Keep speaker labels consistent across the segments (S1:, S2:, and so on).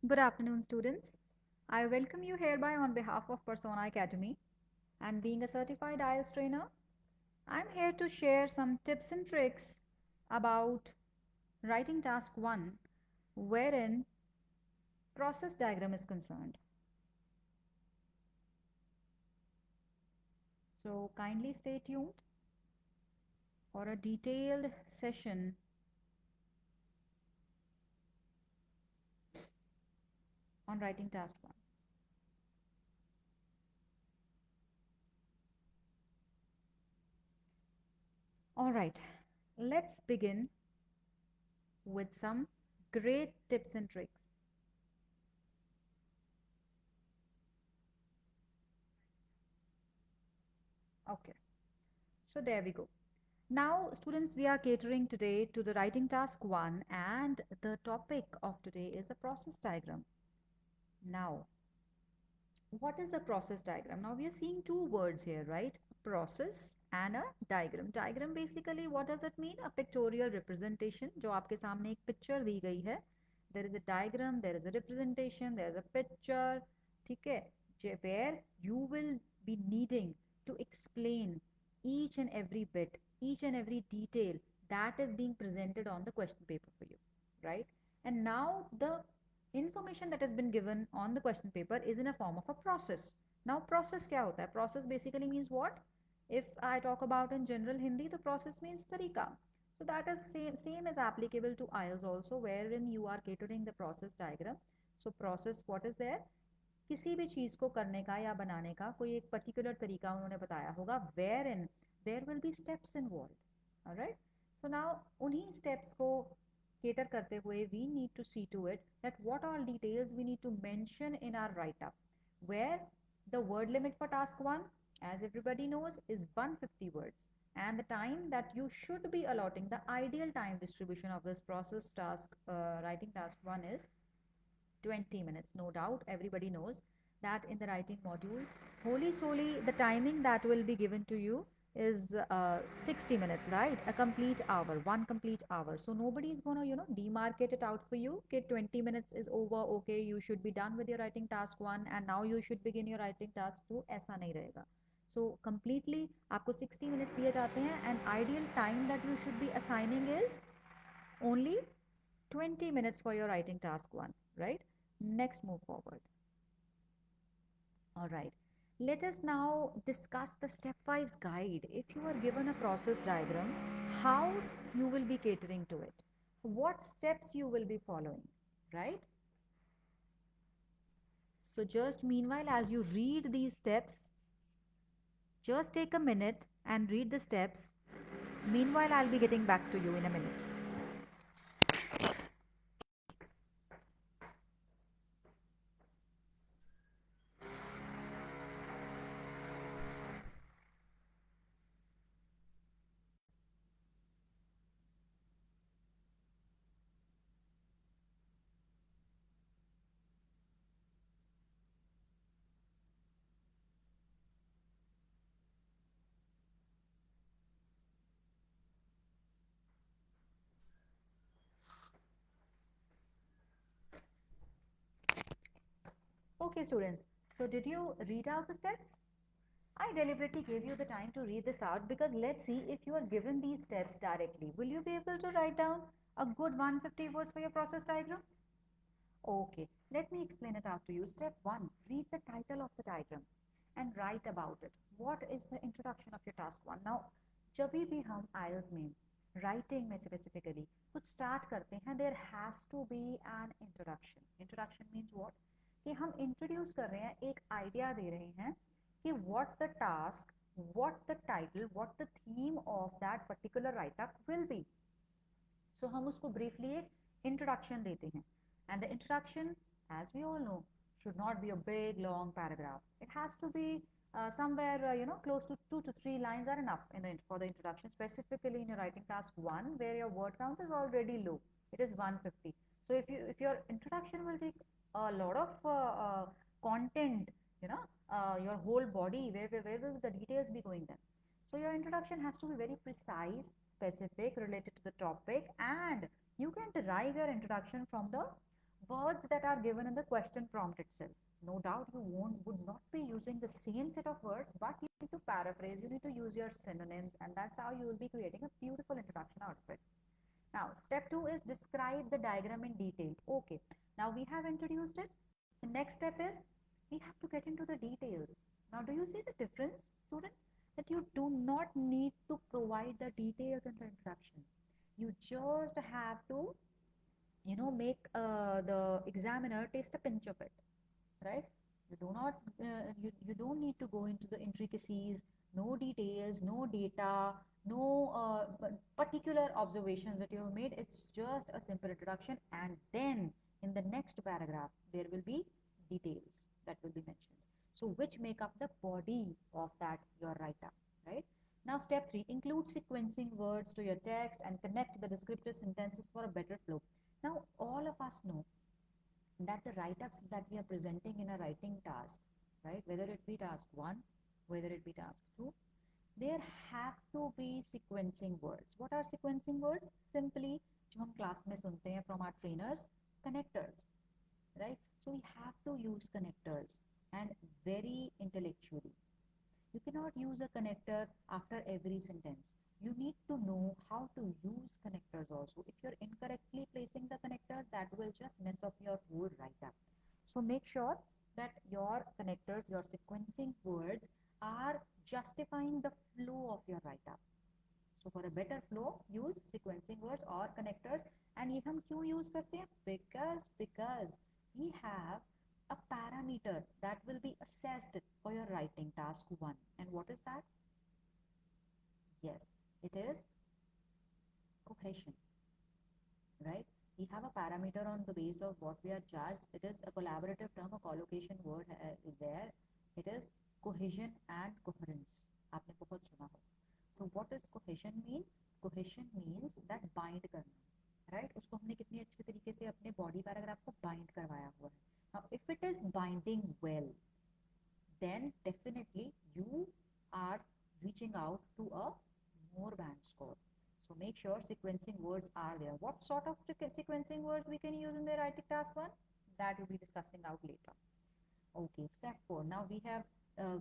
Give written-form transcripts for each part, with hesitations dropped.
S1: Good afternoon, students. I welcome you hereby on behalf of Persona Academy. And being a certified IELTS trainer, I'm here to share some tips and tricks about writing task 1, wherein process diagram is concerned. So kindly stay tuned for a detailed session on writing task 1. All right, let's begin with some great tips and tricks. Okay, so there we go. Now, students, we are catering today to the writing task 1, and the topic of today is a process diagram. Now, what is a process diagram? Now, we are seeing two words here, right? Process and a diagram. Diagram basically, what does it mean? A pictorial representation. जो आपके सामने एक picture दी गई है. There is a diagram, there is a representation, there is a picture. ठीक है? Where you will be needing to explain each and every bit, each and every detail that is being presented on the question paper for you, right? And now the information that has been given on the question paper is in a form of a process. Now, process क्या होता है? Process basically means what? If I talk about in general Hindi, the process means tarika. So that is same is applicable to IELTS also, wherein you are catering the process diagram. So process what is there? किसी भी चीज को करने का या बनाने का कोई एक पर्टिकुलर तरीका उन्होंने बताया होगा, wherein there will be steps involved. Alright? So now उन्हीं steps को cater करते हुए we need to see to it that what all details we need to mention in our write-up, where the word limit for task 1, as everybody knows, is 150 words, and the time that you should be allotting, the ideal time distribution of this process task, writing task 1 is 20 minutes. No doubt, everybody knows that in the writing module, wholly solely the timing that will be given to you is 60 minutes, right? A complete hour, one complete hour. So nobody is going to, demarcate it out for you. Okay, 20 minutes is over. Okay, you should be done with your writing task 1 and now you should begin your writing task 2. ऐसा नहीं रहेगा. So completely आपको 60 minutes दिए जाते हैं, and ideal time that you should be assigning is only 20 minutes for your writing task 1, right? Next, move forward. All right. Let us now discuss the stepwise guide. If you are given a process diagram, how you will be catering to it, what steps you will be following, right? So just meanwhile, as you read these steps, just take a minute and read the steps. Meanwhile, I'll be getting back to you in a minute. Okay, students. So did you read out the steps? I deliberately gave you the time to read this out because let's see if you are given these steps directly. Will you be able to write down a good 150 words for your process diagram? Okay, let me explain it out to you. Step 1, read the title of the diagram and write about it. What is the introduction of your task 1? Now, जब भी हम IELTS में writing में specifically कुछ start करते हैं, there has to be an introduction. Introduction means what? कि हम introduce कर रहे हैं, एक idea दे रहे हैं कि what the task, what the title, what the theme of that particular write-up will be. So हम उसको briefly एक introduction देते हैं. And the introduction, as we all know, should not be a big long paragraph. It has to be somewhere, close to 2 to 3 lines are enough for the introduction, specifically in your writing task 1, where your word count is already low. It is 150. So if your introduction will take a lot of content, your whole body, where will the details be going then? So your introduction has to be very precise, specific, related to the topic, and you can derive your introduction from the Words that are given in the question prompt itself. No doubt you would not be using the same set of words, but you need to paraphrase, you need to use your synonyms, and that's how you will be creating a beautiful introduction out of it. Now, step 2 is describe the diagram in detail. Okay, now we have introduced it. The next step is we have to get into the details. Now, do you see the difference, students? That you do not need to provide the details in the introduction. You just have to, make the examiner taste a pinch of it, right? You do not, you don't need to go into the intricacies, no details, no data, no particular observations that you have made. It's just a simple introduction, and then in the next paragraph, there will be details that will be mentioned. So, which make up the body of that your write-up, right? Now, step 3, include sequencing words to your text and connect the descriptive sentences for a better flow. Now, all of us know that the write-ups that we are presenting in a writing tasks, right, whether it be task 1, whether it be task 2, there have to be sequencing words. What are sequencing words? Simply जो हम class में सुनते हैं from our trainers, connectors, right? So we have to use connectors, and very intellectually. You cannot use a connector after every sentence. You need to know how to use connectors also. If you're incorrectly placing the connectors, that will just mess up your whole write-up. So make sure that your connectors, your sequencing words are justifying the flow of your write-up. So for a better flow, use sequencing words or connectors. And ये हम क्यों use करते हैं? Because we have a parameter that will be assessed for your writing task 1. And what is that? Yes, it is cohesion, right? We have a parameter on the base of what we are judged. It is a collaborative term, a collocation word is there. It is cohesion and coherence. आपने बहुत सुना होगा. So what does cohesion mean? Cohesion means that bind करना, right? उसको हमने कितनी अच्छे तरीके से अपने body paragraph को bind करवाया हुआ है. Now if it is binding well, then definitely you are reaching out to a more band score. So make sure sequencing words are there. What sort of sequencing words we can use in the writing task 1? That we'll be discussing out later. Okay, step 4. Now we have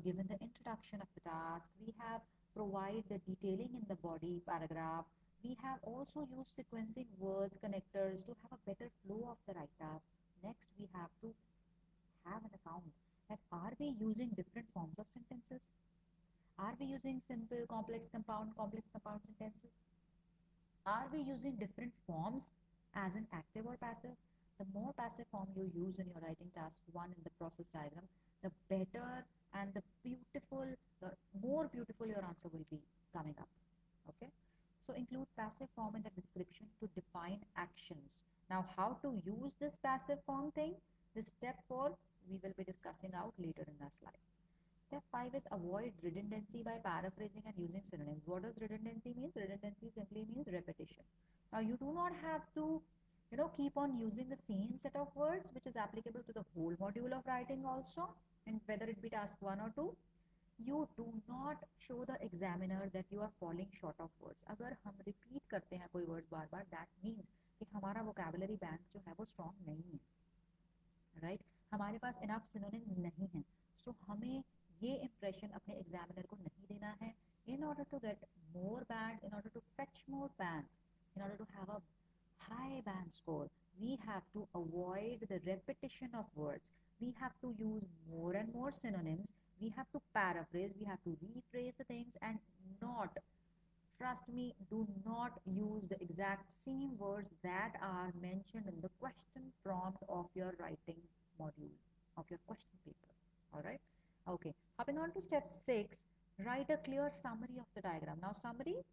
S1: given the introduction of the task. We have provided the detailing in the body paragraph. We have also used sequencing words, connectors to have a better flow of the write-up. Next, we have to have an account that are we using different forms of sentences? Are we using simple, complex compound sentences? Are we using different forms as in active or passive? The more passive form you use in your writing task 1 in the process diagram, the better and the more beautiful your answer will be coming up. Okay? So include passive form in the description to define actions. Now, how to use this passive form thing? This step 4 we will be discussing out later in the slides. Step 5 is avoid redundancy by paraphrasing and using synonyms. What does redundancy mean? Redundancy simply means repetition. Now, you do not have to, keep on using the same set of words, which is applicable to the whole module of writing also, and whether it be task 1 or 2. You do not show the examiner that you are falling short of words. अगर हम repeat करते हैं कोई words bar bar, that means कि हमारा vocabulary bank जो है वो strong नहीं है, right? हमारे पास enough synonyms नहीं है. So हमें ये impression अपने examiner को नहीं देना है. In order to get more bands, in order to fetch more bands, in order to have a high band score, we have to avoid the repetition of words. We have to use more and more synonyms. We have to paraphrase, we have to rephrase the things, and not, trust me, do not use the exact same words that are mentioned in the question prompt of your writing module, of your question paper. All right. Okay. Hopping on to step 6, write a clear summary of the diagram. Now, summary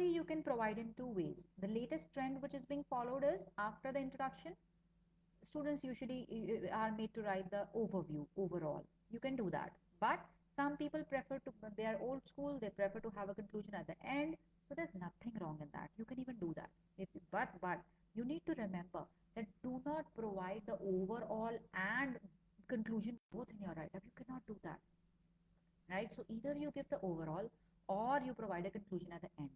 S1: you can provide in two ways. The latest trend which is being followed is after the introduction, students usually are made to write the overview overall. You can do that, but some people prefer to, they are old school, they prefer to have a conclusion at the end. So there's nothing wrong in that. You can even do that. But you need to remember that do not provide the overall and conclusion both in your write-up. You cannot do that, right? So either you give the overall or you provide a conclusion at the end.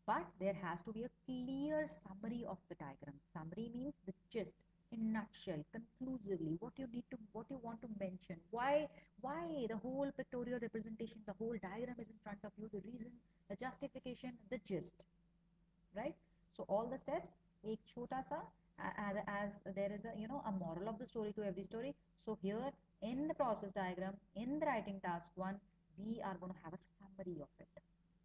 S1: But there has to be a clear summary of the diagram. Summary means the gist. in nutshell, conclusively, what you want to mention, why the whole pictorial representation, the whole diagram is in front of you, the reason, the justification, the gist, right? So all the steps, एक छोटा सा, as there is a, a moral of the story to every story. So here in the process diagram, in the writing task one, we are going to have a summary of it.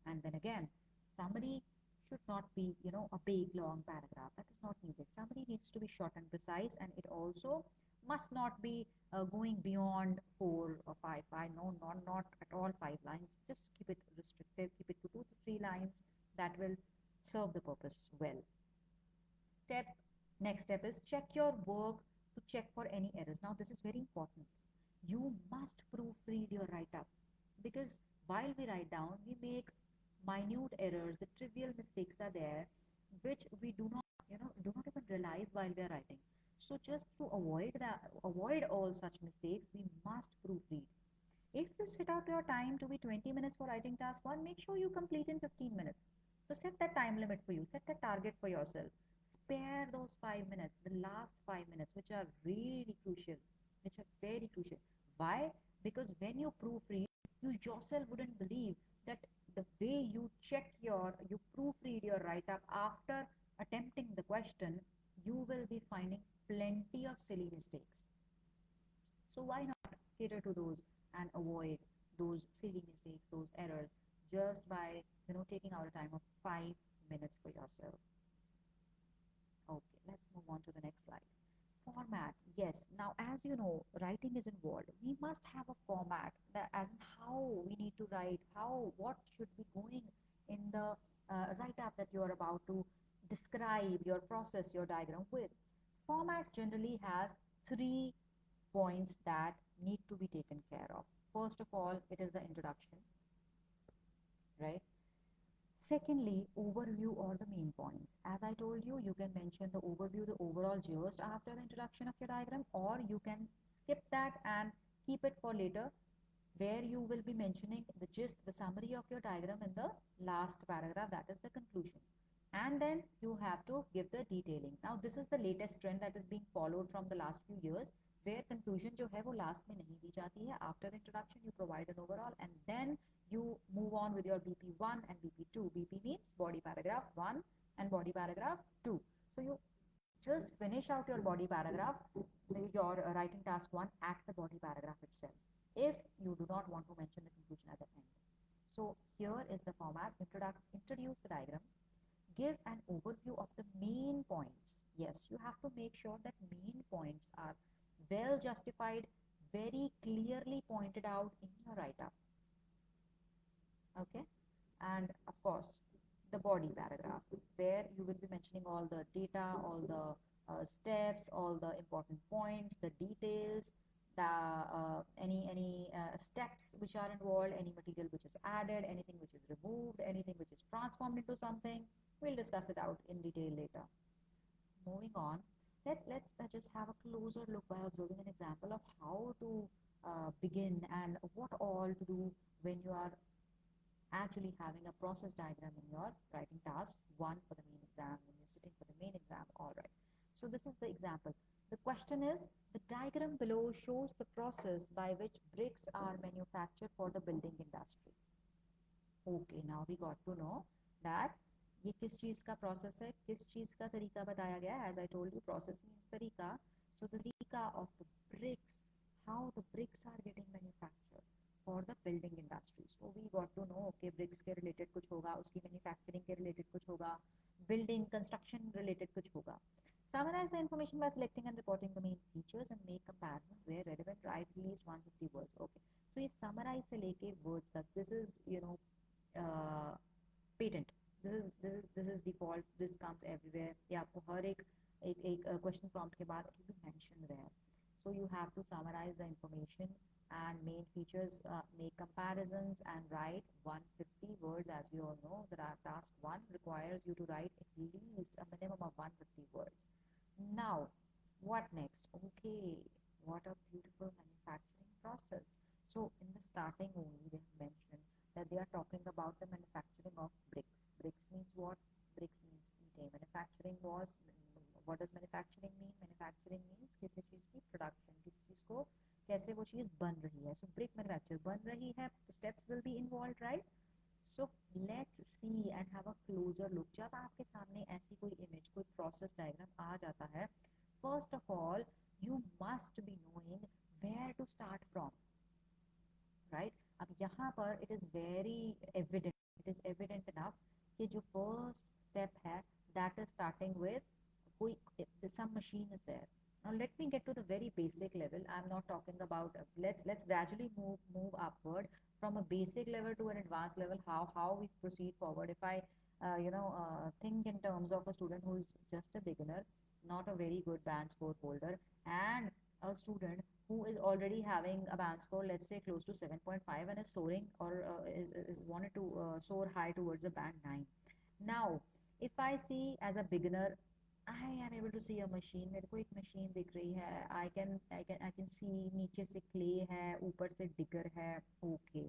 S1: And then again, summary should not be, a big long paragraph. That is not needed. Summary needs to be short and precise, and it also must not be going beyond 4 or 5. No, not at all 5 lines. Just keep it restricted. Keep it to 2 to 3 lines. That will serve the purpose well. Step Next step is check your work to check for any errors. Now this is very important. You must proofread your write-up, because while we write down, we make minute errors, the trivial mistakes are there, which we do not even realize while we are writing. So just to avoid all such mistakes, we must proofread. If you set out your time to be 20 minutes for writing task one, make sure you complete in 15 minutes. So set that time limit for you, set that target for yourself. Spare those 5 minutes, the last 5 minutes, which are really crucial, which are very crucial. Why? Because when you proofread, you yourself wouldn't believe that the way you proofread your write up after attempting the question, you will be finding plenty of silly mistakes. So why not cater to those and avoid those silly mistakes, those errors, just by taking out a time of 5 minutes for yourself. Okay, let's move on to the next slide. Format, yes. Now, as you know, writing is involved. We must have a format that, as in how we need to write, what should be going in the write-up that you are about to describe your process, your diagram with. Format generally has 3 points that need to be taken care of. First of all, it is the introduction, right? Secondly, overview or the main points. As I told you, you can mention the overview, the overall gist after the introduction of your diagram, or you can skip that and keep it for later, where you will be mentioning the gist, the summary of your diagram in the last paragraph, that is the conclusion. And then you have to give the detailing. Now this is the latest trend that is being followed from the last few years, where conclusion जो है वो last में नहीं दी जाती है. After the introduction you provide an overall, and then you move on with your BP1 and BP2. BP means body paragraph 1 and body paragraph 2. So you just finish out your body paragraph, your writing task 1 at the body paragraph itself, if you do not want to mention the conclusion at the end. So here is the format. Introduce the diagram, give an overview of the main points. Yes, you have to make sure that main points are well justified, very clearly pointed out in your write-up. Okay, and of course the body paragraph, where you will be mentioning all the data, all the steps, all the important points, the details, the any steps which are involved, any material which is added, anything which is removed, anything which is transformed into something. We'll discuss it out in detail later. Moving on, let's just have a closer look by observing an example of how to begin and what all to do when you are actually having a process diagram in your writing task one for the main exam, when you're sitting for the main exam. All right, so this is the example. The question is, the diagram below shows the process by which bricks are manufactured for the building industry. Okay, now we got to know that ये किस चीज का process है, किस चीज का तरीका बताया गया है. As I told you, process means तरीका. So the तरीका of the bricks, how the bricks are getting manufactured for the building industry. So we got to know, okay, bricks के related कुछ होगा, उसकी manufacturing के related कुछ होगा, building construction related कुछ होगा. Summarize the information by selecting and reporting the main features and make comparisons where relevant. Write at least 150 words. Okay. So ये summarize से लेके words तक, this is patent. This is default, this comes everywhere. ये आपको हर एक question prompt के बाद it will be mentioned there. So you have to summarize the information and main features, make comparisons and write 150 words. As we all know, that task 1 requires you to write at least a minimum of 150 words. Now, what next? Okay, what a beautiful manufacturing process. So in the starting only, they have mentioned that they are talking about the manufacturing of bricks. Bricks means what? Bricks means ईंटें. Manufacturing was, what does manufacturing mean? Manufacturing means किसी चीज़ की production, किसी चीज़ को कैसे वो चीज़ बन रही है. सो ब्रिक मैन्युफैक्चर बन रही है, steps will be involve, right. So let's see and have a closure look. जब आपके सामने ऐसी कोई इमेज, कोई प्रोसेस डायग्राम आ जाता है, first of all you must be knowing where to start from, right. अब यहाँ पर it is very evident, it is evident enough कि जो फर्स्ट स्टेप है दैट इज स्टार्टिंग विद कोई some machine is there. Now let me get to the very basic level. I'm not talking about let's gradually move upward from a basic level to an advanced level. How we proceed forward. If I think in terms of a student who is just a beginner, not a very good band score holder, and a student who is already having a band score, let's say close to 7.5, and is soaring or is wanted to soar high towards a band 9. Now, if I see as a beginner, I am able to see a machine. मेरे को एक machine दिख रही है. I can see नीचे से clay है, ऊपर से digger है. Okay.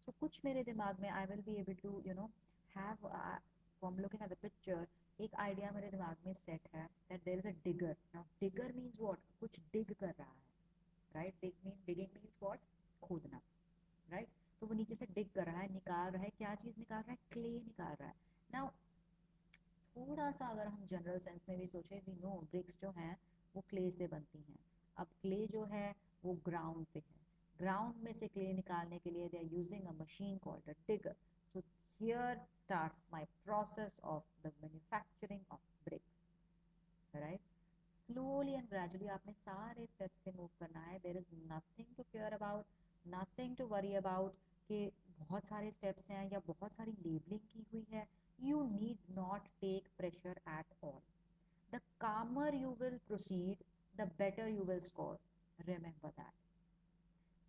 S1: So कुछ मेरे दिमाग में I will be able to have from looking at the picture एक idea मेरे दिमाग में set है that there is a digger. Now digger means what? कुछ dig कर रहा है, right? Digging means what? खोदना, right? तो वो नीचे से dig कर रहा है, निकाल रहा है. क्या चीज़ निकाल रहा है? Clay निकाल रहा है. Now थोड़ा सा अगर हम जनरल सेंस में भी सोचें, वी नो ब्रिक्स जो हैं वो क्ले से बनती हैं. अब क्ले जो है वो ग्राउंड पे है. ग्राउंड में से क्ले निकालने के लिए they are using a machine called a digger. So here starts my process of the manufacturing of bricks, right. Slowly and gradually आपने सारे स्टेप्स से मूव करना है. There is nothing to care about, nothing to worry about कि बहुत सारे steps हैं या बहुत सारी लेबलिंग की हुई है. You need not take pressure at all. The calmer you will proceed, the better you will score. Remember that.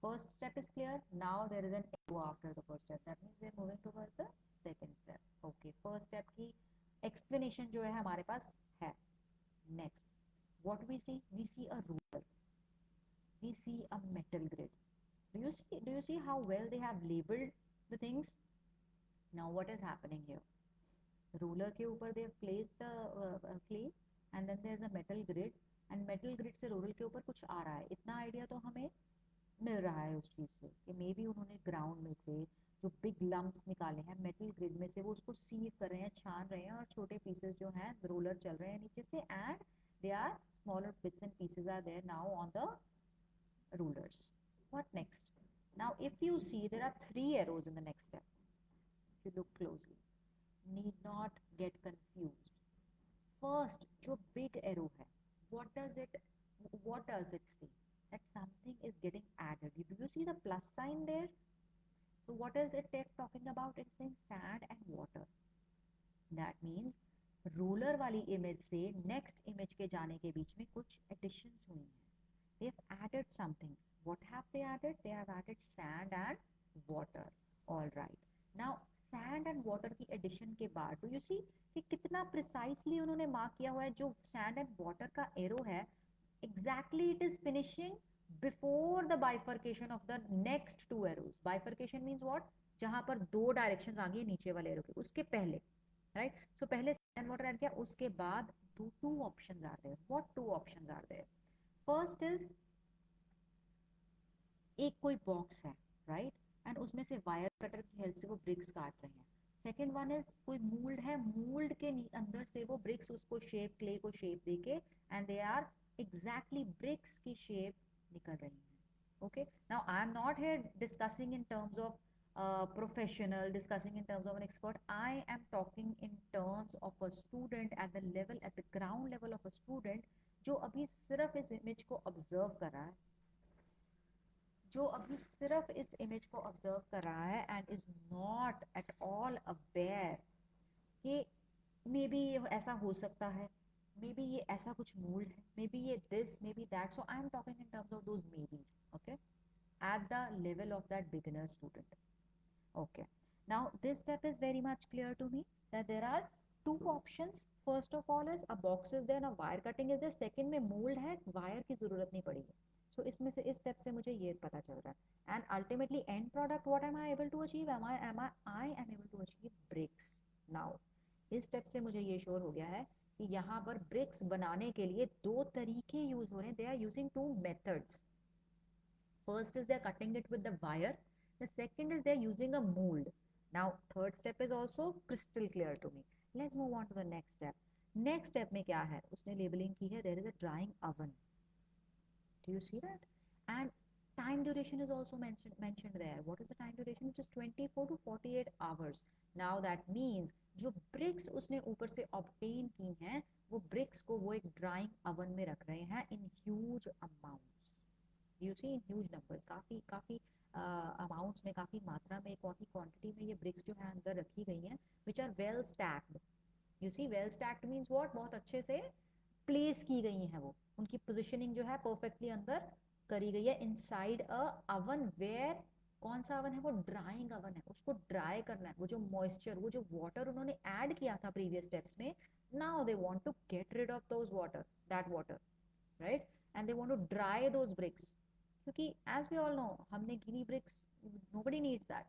S1: First step is clear. Now there is an arrow after the first step. That means we are moving towards the second step. Okay, first step की explanation जो है हमारे पास है. Next, what we see a ruler, we see a metal grid. Do you see how well they have labeled the things? Now what is happening here? Ruler के ऊपर they have placed the clay, and then there is a metal grid, and metal grid से ruler के ऊपर कुछ आ रहा है. इतना idea तो हमें मिल रहा है उस चीज़ से कि मे बी उन्होंने ग्राउंड में से जो बिग लम्प्स निकाले हैं मेटल ग्रिड में से वो उसको सीव कर रहे हैं, छान रहे हैं, और छोटे पीसेस जो हैं रोलर चल रहे हैं नीचे से, and they are smaller bits and pieces are there now on the rulers. What next? Now if you see, there are three arrows in the next step. If you look closely, need not get confused. First जो big arrow है, what does it say? That something is getting added. Do you see the plus sign there? So what is it talking about? It's saying sand and water. That means ruler वाली image से next image के जाने के बीच में कुछ editions हुई हैं. they have added something. What have they added? They have added sand and water. All right. Now sand and water की addition के बाद do you see कि कितना precisely उन्होंने मार्क किया हुआ है. जो sand and water का arrow है, exactly it is finishing before the bifurcation of the next two arrows. Bifurcation means what? जहां पर दो डायरेक्शन आ गई नीचे वाले एरो के, उसके पहले, राइट. सो पहले सैंड वाटर ऐड किया, उसके बाद two options are there. What two options are there? First is एक कोई बॉक्स है, राइट, एंड उसमें से वायर कटर की हेल्प से वो ब्रिक्स काट रहे हैं. सेकेंड वन इज कोई मूल्ड है, मूल्ड के अंदर से वो ब्रिक्स उसको शेप, क्ले को शेप देके, and they are exactly bricks की शेप निकल रही है. Okay, now I am not here discussing in terms of professional, discussing in terms of an expert. I am talking in terms of a student at the level, at the ground level of a student जो अभी सिर्फ इस image को observe कर रहा है, जो अभी सिर्फ इस इमेज को ऑब्जर्व कर रहा है, and is not at all aware कि मे बी ये ऐसा हो सकता है, मे बी ये ऐसा कुछ मूल है, मे बी ये this, may be that. So I am talking in terms of those maybes. Okay, at the level of that beginner student. Okay, now this step is very much clear to me that there are two options. First of all is a box is there, a wire cutting is there. Second में mold है, wire की जरूरत नहीं पड़ेगी. So इसमें से इस step से मुझे ये पता चल रहा है. And ultimately end product, what am I able to achieve? I am able to achieve bricks. Now इस step से मुझे ये श्योर हो गया है कि यहाँ पर ब्रिक्स बनाने के लिए दो तरीके यूज हो रहे हैं. They are using two methods. First is they're cutting it with the wire. The second is they're using a mold. Now, third step is also crystal clear to me. Let's move on to the next step. Next step में क्या है? उसने labeling की है. There is a drying oven. Do you see that? And time duration is also mentioned there. What is the time duration? Which is 24 to 48 hours. Now that means जो bricks उसने ऊपर से obtain की हैं, वो bricks को वो एक drying oven में रख रहे हैं in huge amounts. You see in huge numbers, काफ़ी काफ़ी अमाउंट्स में, काफ़ी मात्रा में, काफ़ी क्वांटिटी में ये ब्रिक्स जो है अंदर रखी गई हैं, which are well stacked. You see well stacked means what, बहुत अच्छे से प्लेस की गई हैं वो, उनकी पोजिशनिंग जो है परफेक्टली अंदर करी गई है इनसाइड अ अवन वेयर. कौन सा अवन है वो? ड्राइंग अवन है. उसको ड्राई करना है. वो जो मॉइस्चर, वो जो वाटर उन्होंने ऐड किया था प्रीवियस स्टेप्स में, now they want to get rid of those water, that water, right, and they want to dry those bricks. क्योंकि एज वी ऑल नो, हमने गीली bricks, nobody needs that.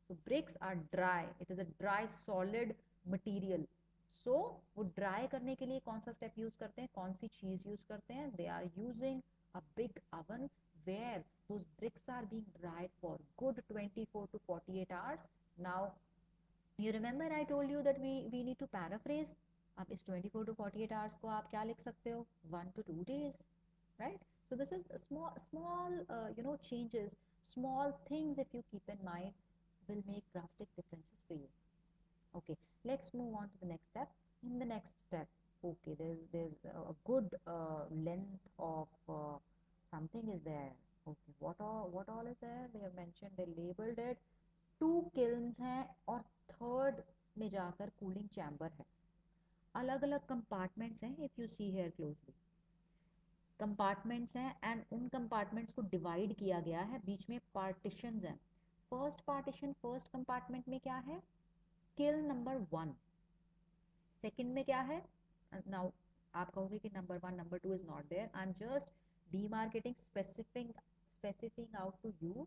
S1: So bricks are dry, it is a dry solid material. So वो dry करने के लिए कौन सा step use करते हैं, कौन सी चीज यूज करते हैं? They are using a big oven where those bricks are being dried for good 24 to 48 hours. Now you remember I told you that we need to paraphrase. अब इस 24 to 48 hours को आप क्या लिख सकते हो? 1 to 2 days, right? So this is a small changes, small things if you keep in mind will make drastic differences for you. Okay, let's move on to the next step. In the next step, okay, there's a good length of something is there. Okay, what all is there? They have mentioned, they labeled it. 2 kilns हैं और third में जाकर cooling chamber है. अलग अलग compartments हैं. If you see here closely, compartments हैं एंड उन कंपार्टमेंट्स को डिवाइड किया गया है, बीच में पार्टीशंस हैं. फर्स्ट पार्टीशन, फर्स्ट कंपार्टमेंट में क्या है? किल नंबर 1. सेकंड में क्या है? नाउ आप कहोगे कि number 1 number 2 is not there. I am just demarketing, specifying out to you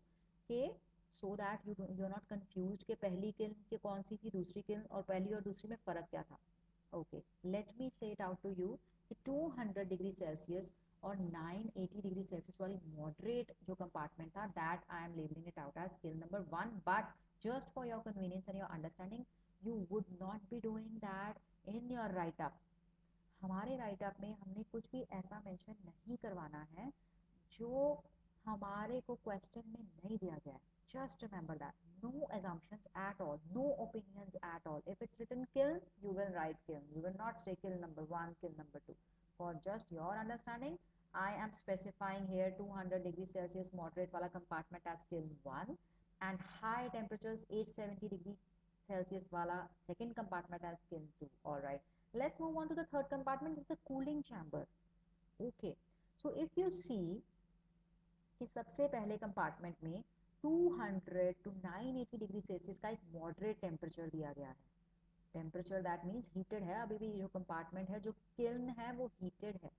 S1: के so that you are not confuse कि पहली किल्न की कौन सी थी, दूसरी किल्न, और पहली और दूसरी में फर्क क्या था. ओके, लेट मी से इट आउट टू यू कि 200 डिग्री सेल्सियस और 980 डिग्री सेल्सियस वाली मॉडरेट जो कंपार्टमेंट था, that I am labelling it out as kiln number 1. But just for your convenience and your understanding, you would not be doing that in your write up. हमारे write up में हमने कुछ भी ऐसा mention नहीं करवाना है जो हमारे को क्वेश्चन में नहीं दिया गया है. Just remember that. No assumptions at all. No opinions at all. If it's written kill, you will write kill. You will not say kill number 1, kill number 2. For just your understanding, I am specifying here 200 degrees Celsius moderate wala compartment as kill 1 and high temperatures 870 degree Celsius wala second compartment as kill 2. Alright. Let's move on to the third compartment. It's the cooling chamber. Okay. So if you see कि सबसे पहले compartment में 200 to 980 degree Celsius का एक moderate temperature दिया गया है. Temperature that means heated है. अभी भी जो कंपार्टमेंट है, जो किल्न है, वो हीटेड है.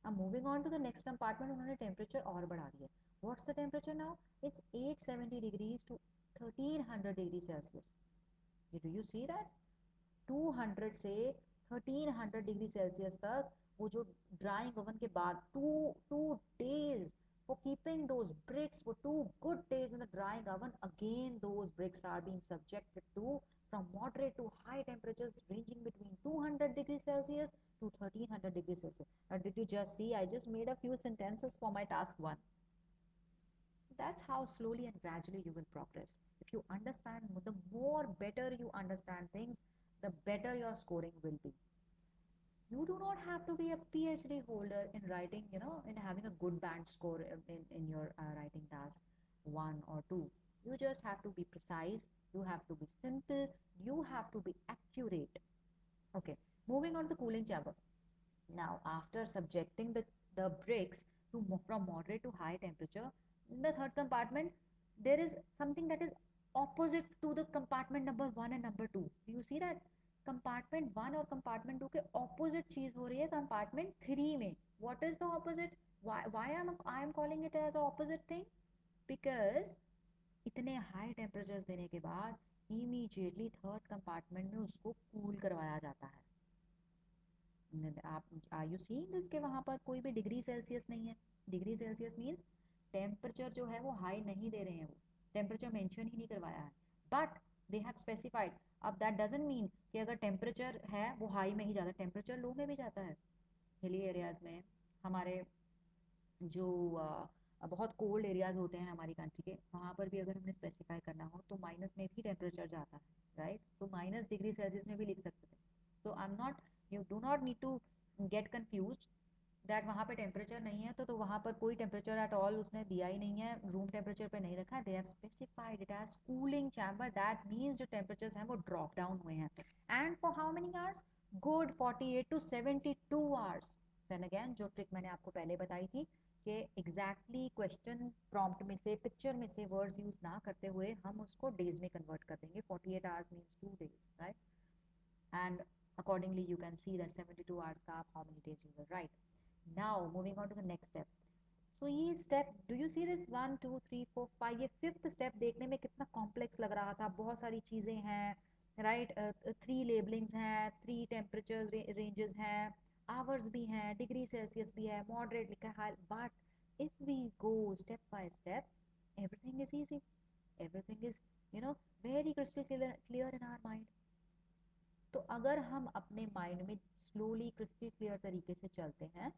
S1: अब moving on to the next compartment, उन्होंने टेम्परेचर और बढ़ा दिया. What's the temperature now? It's 870 degrees to 1300 degree Celsius. Do you see that? 200 से 1300 डिग्री सेल्सियस तक वो जो ड्राइंग ओवन के बाद two two days for keeping those bricks for 2 good days in the drying oven. Again, those bricks are being subjected to from moderate to high temperatures ranging between 200 degrees Celsius to 1300 degrees Celsius. Now, did you just see? I just made a few sentences for my task 1. That's how slowly and gradually you will progress. If you understand, the more better you understand things, the better your scoring will be. You do not have to be a PhD holder in writing, in having a good band score in your writing task 1 or 2. You just have to be precise, you have to be simple, you have to be accurate. Okay, moving on to the cooling chamber. Now, after subjecting the bricks from moderate to high temperature, in the third compartment, there is something that is opposite to the compartment number 1 and number 2. Do you see that? Compartment 1 और compartment 2 के opposite चीज हो रही है compartment 3 में. What is the opposite? Why I am calling it as opposite thing? Because इतने high temperatures देने के बाद इमीडिएटली थर्ड कंपार्टमेंट में उसको कूल करवाया जाता है. आप आर यू सीइंग दिस कि वहाँ पर कोई भी डिग्री सेल्सियस नहीं है. डिग्री सेल्सियस मीन्स टेम्परेचर जो है वो हाई नहीं दे रहे हैं, वो टेम्परेचर मेंशन ही नहीं करवाया है. But they have specified. अब दैट डजंट मीन कि अगर टेम्परेचर है वो हाई में ही जाता है, टेम्परेचर लो में भी जाता है. हिली एरियाज में हमारे जो बहुत कोल्ड एरियाज होते हैं हमारी कंट्री के, वहाँ पर भी अगर हमने स्पेसिफाई करना हो तो माइनस में भी टेम्परेचर जाता है, right. So minus degree Celsius में भी लिख सकते थे. So I am not, you do not need to get confuse that वहाँ पे टेम्परेचर नहीं है तो वहाँ पर कोई टेम्परेचर एट ऑल उसने दिया ही नहीं है, रूम टेम्परेचर पे नहीं रखा है. They have specified it as cooling chamber. That means जो टेम्परेचर्स हैं वो ड्रॉप डाउन हुए हैं. And for how many hours? Good 48 to 72 hours. Then again जो ट्रिक मैंने आपको पहले बताई थी कि एग्जैक्टली क्वेश्चन प्रॉम्प्ट में से पिक्चर में से वर्ड्स यूज ना करते हुए हम उसको डेज में कन्वर्ट कर देंगे. 48 hours means 2 days, right. And accordingly you can see that 72 hours का आप how many days you will write. Now moving on to the next step. So ये step, do you see this 1 2 3 4 5, ये fifth step देखने में कितना complex लग रहा था. बहुत सारी चीजें हैं, राइट. 3 लेबलिंग्स हैं, 3 टेम्परेचर रेंजेस हैं, आवर्स भी हैं, डिग्री सेल्सियस भी है, मॉडरेट लिखा है. But if we go step by step, everything is easy, everything is, very crystal clear in our mind. तो अगर हम अपने माइंड में स्लोली क्रिस्टल क्लियर तरीके से चलते हैं,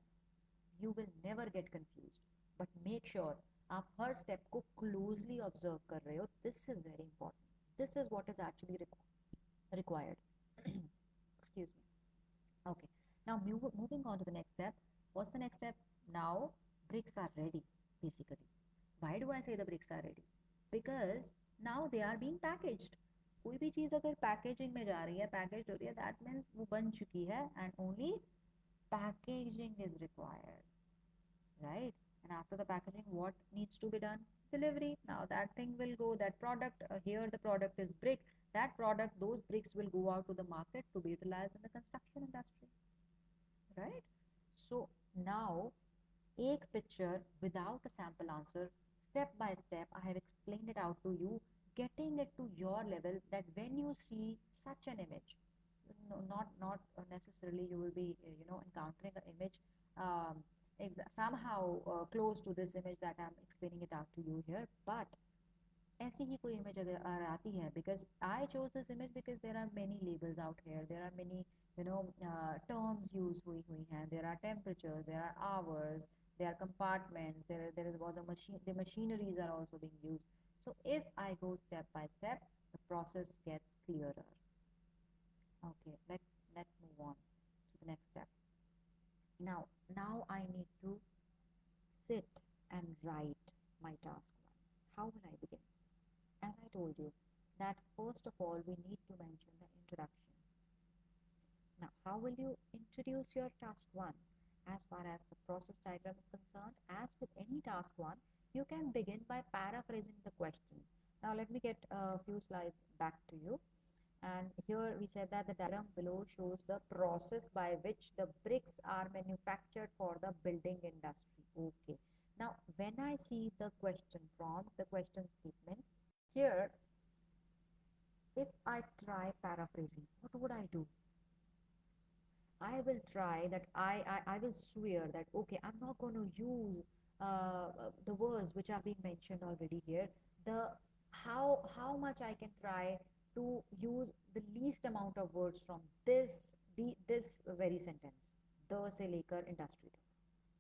S1: you will never get confuse. But make sure आप हर स्टेप को क्लोजली ऑब्जर्व कर रहे हो. This is very important. This is what is actually required. Excuse me. Okay. Now moving on to the next step. What's the next step? Now bricks are ready, basically. Why do I say the bricks are ready? Because now they are being packaged. कोई भी चीज़ अगर packaging में जा रही है, package हो रही है, दैट मीन्स वो बन चुकी है. And only packaging is required, right? And after the packaging, what needs to be done? Delivery. Now that thing will go, that product, here the product is brick. That product, those bricks will go out to the market to be utilized in the construction industry, right? So now, एक picture without a sample answer, step by step, I have explained it out to you, getting it to your level that when you see such an image, no, not necessarily you will be encountering an image um, somehow close to this image that I'm explaining it out to you here, but ऐसी ही कोई image अगर आती है, because I chose this image because there are many labels out here, there are many terms use हुई हैं, there are temperature, there are hours, there are compartments, there was a machine, the machineries are also being used. So if I go step by step, the process gets clearer. Okay, let's move on to the next step. Now I need to sit and write my task one. How will I begin? As I told you, that first of all we need to mention the introduction. Now, how will you introduce your task one? As far as the process diagram is concerned, as with any task one, you can begin by paraphrasing the question. Now, let me get a few slides back to you. And here we said that the diagram below shows the process by which the bricks are manufactured for the building industry. Okay. Now, when I see the question prompt, the question statement, here, if I try paraphrasing, what would I do? I will try that I will swear that, okay, I'm not going to use the words which are being mentioned already here. The how much I can try to use the least amount of words from this very sentence. The से लेकर industry तक.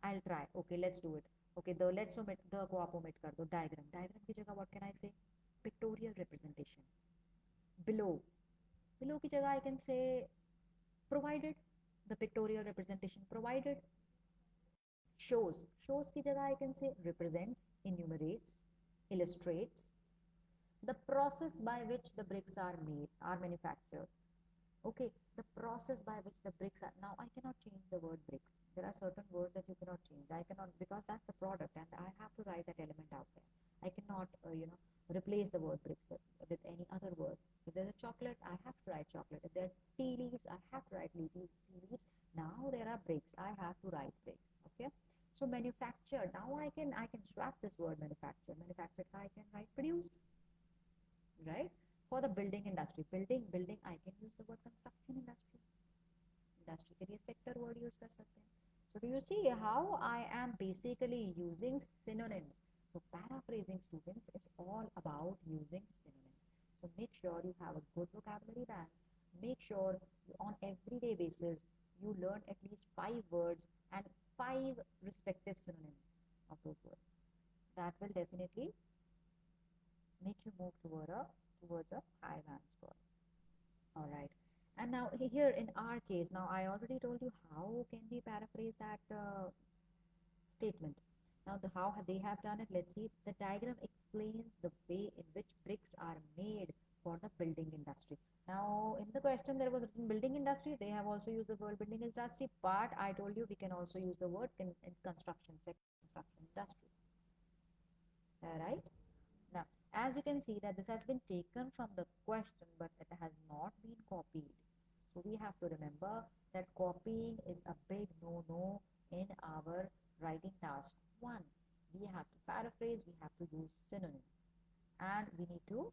S1: I'll try. Okay, let's do it. Okay, the let's omit the को आप omit कर दो. Diagram. Diagram की जगह what can I say? Pictorial representation. Below. Below की जगह I can say provided, the pictorial representation provided. Shows की जगह I can say represents, enumerates, illustrates the process by which the bricks are made, are manufactured. Okay, the process by which the bricks are. Now I cannot change the word bricks. There are certain words that you cannot change. I cannot, because that's the product and I have to write that element out there. I cannot replace the word bricks with any other word. If there's a chocolate, I have to write chocolate. If there are tea leaves, I have to write tea leaves. Now there are bricks, I have to write bricks. Okay, so manufactured. Now I can swap this word manufactured. Manufactured I can write produced, right? For the building industry, building I can use the word construction industry. Industry के लिए sector word कर सकते हैं. So do you see how I am basically using synonyms? So paraphrasing, students, is all about using synonyms. So make sure you have a good vocabulary bank. Make sure on everyday basis you learn at least 5 words and 5 respective synonyms of those words. That will definitely make you move towards a high band score. All right. And now here in our case, now I already told you how can we paraphrase that statement. Now how they have done it, let's see. The diagram explains the way in which bricks are made for the building industry. Now in the question there was written building industry, they have also used the word building industry, but I told you we can also use the word in construction sector, construction industry. Right? Now, as you can see that this has been taken from the question, but it has not been copied. So we have to remember that copying is a big no-no in our writing task 1. We have to paraphrase, we have to use synonyms, and we need to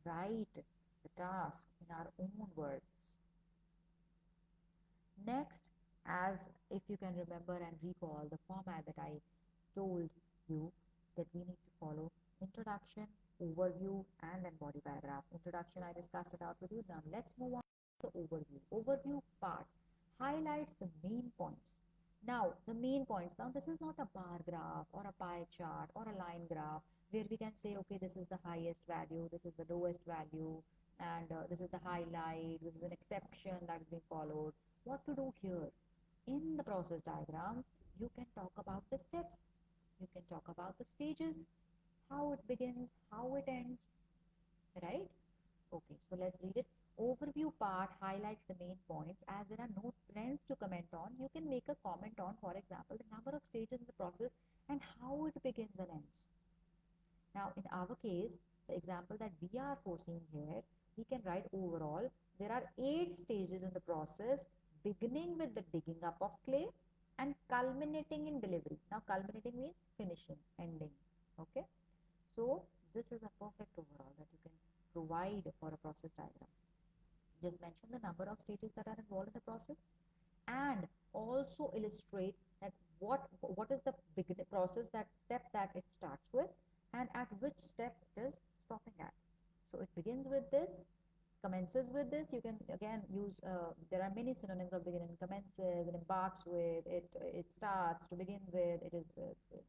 S1: write the task in our own words. Next, as if you can remember and recall the format that I told you, that we need to follow introduction, overview, and then body paragraph. Introduction, I discussed it out with you. Now let's move on to the overview. Overview part highlights the main points. Now, the main points. Now, this is not a bar graph or a pie chart or a line graph where we can say, okay, this is the highest value, this is the lowest value, and this is the highlight, this is an exception that is being followed. What to do here? In the process diagram, you can talk about the steps, you can talk about the stages, how it begins, how it ends, right? Okay, so let's read it. Overview part highlights the main points. As there are no trends to comment on, you can make a comment on, for example, the number of stages in the process and how it begins and ends. Now, in our case, the example that we are foreseeing here, we can write overall. There are 8 stages in the process, beginning with the digging up of clay and culminating in delivery. Now, culminating means finishing, ending. Okay. So, this is a perfect overall that you can provide for a process diagram. Just mention the number of stages that are involved in the process and also illustrate that what is the process, that step that it starts with, and at which step it is stopping at. So it begins with this, commences with this. You can again use there are many synonyms of beginning. Commences, it embarks with, it starts, to begin with, it is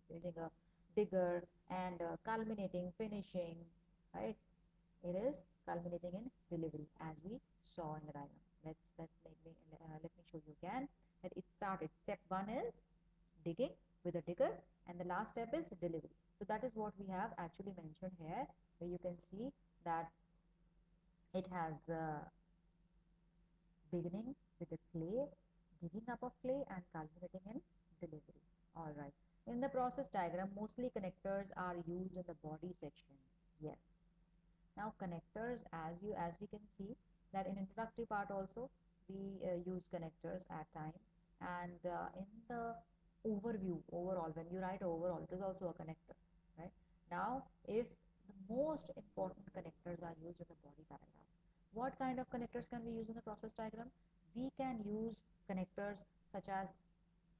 S1: building a bigger, and culminating, finishing, right? It is culminating in delivery, as we saw in the diagram. Let me show you again that it started. Step 1 is digging with a digger, and the last step is delivery. So that is what we have actually mentioned here, where you can see that it has beginning with the clay, digging up of clay, and culminating in delivery. All right. In the process diagram, mostly connectors are used in the body section. Yes. Now connectors, as we can see that in introductory part also we use connectors at times, and in the overview, overall, when you write overall, it is also a connector, right? Now, if the most important connectors are used in the body paragraph, what kind of connectors can we use in the process diagram? We can use connectors such as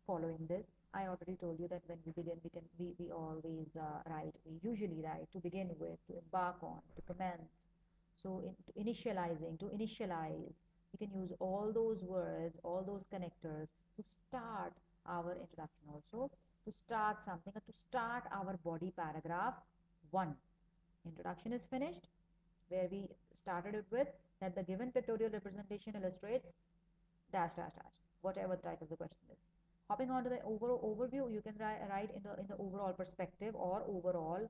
S1: following this. I already told you that when we begin, we always write, we usually write to begin with, to embark on, to commence. So to initializing, to initialize, we can use all those words, all those connectors to start our introduction also, to start something, or to start our body paragraph 1. Introduction is finished, where we started it with that the given pictorial representation illustrates dash dash dash, whatever the title of the question is. Hopping on to the overview, you can write in the overall perspective, or overall,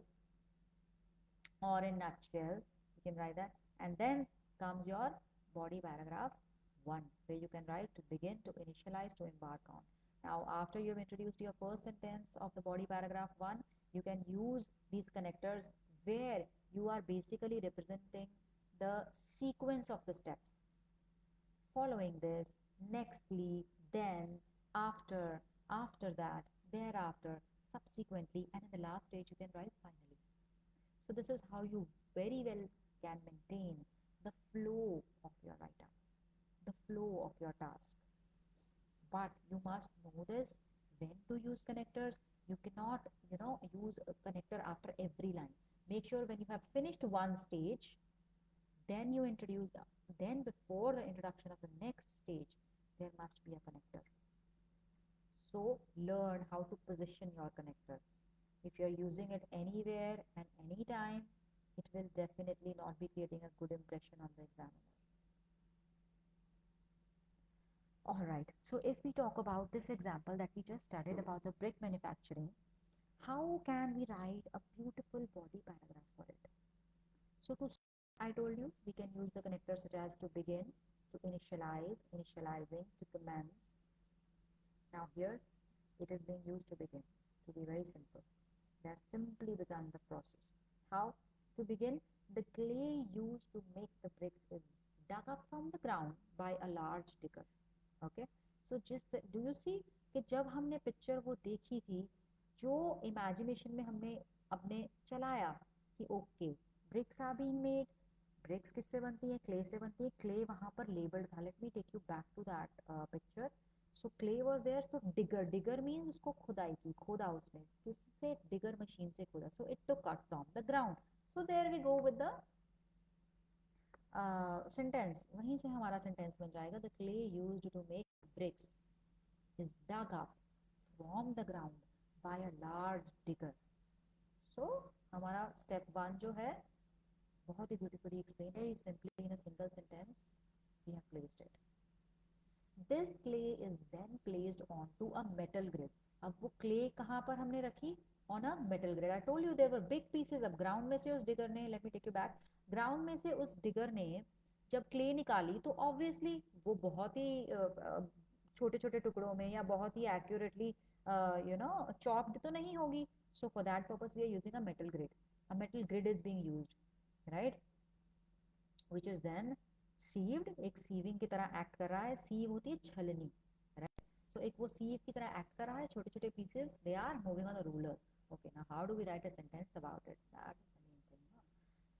S1: or in nutshell, you can write that. And then comes your body paragraph 1, where you can write to begin, to initialize, to embark on. Now, after you've introduced your first sentence of the body paragraph 1, you can use these connectors where you are basically representing the sequence of the steps. Following this, nextly, then, after, after that, thereafter, subsequently, and in the last stage you can write finally. So this is how you very well can maintain the flow of your write-up, the flow of your task. but you must know this when to use connectors. You cannot, use a connector after every line. Make sure when you have finished one stage, then you introduce, then before the introduction of the next stage, there must be a connector. So learn how to position your connector. If you're using it anywhere and anytime, it will definitely not be creating a good impression on the examiner. Alright, so if we talk about this example that we just studied about the brick manufacturing, how can we write a beautiful body paragraph for it? So to I told you we can use the connectors such as to begin, to initialize, initializing, to commence. Now here it is being used to begin, to be very simple. They have simply begun the process. How? To begin, the clay used to make the bricks is dug up from the ground by a large digger. Okay? So just do you see कि जब हमने picture वो देखी थी, जो imagination में हमने अपने चलाया कि okay bricks are being made, bricks किससे बनती है, क्ले से बनती है, क्ले वहां पर लेबल्ड था. Let me take you back to that picture. So clay was there, so digger, digger means उसको खुदाई की, खोदा उसने किससे, डिगर मशीन से खोदा. So it to cut from the ground. So there we go with the sentence. वहीं से हमारा सेंटेंस बन जाएगा, the clay used to make bricks is dug up from the ground by a large digger. So हमारा step 1 जो है बहुत ही beautifully explained, very simply in a single sentence we have placed it. This clay is then placed onto a metal grid. अब वो clay कहाँ पर हमने रखी, on a metal grid. I told you there were big pieces. अब ground में से उस digger ने, let me take you back, ground में से उस digger ने जब clay निकाली तो obviously वो बहुत ही छोटे छोटे टुकड़ों में या बहुत ही accurately chopped तो नहीं होगी. So for that purpose we are using a metal grid. A metal grid is being used, right, which is then sieved. एक sieving की तरह act कर रहा है. sieve होती है छलनी, right? So एक वो sieve की तरह act कर रहा है, छोटे छोटे pieces they are moving on the ruler. Okay, now how do we write a sentence about it? That is the main thing.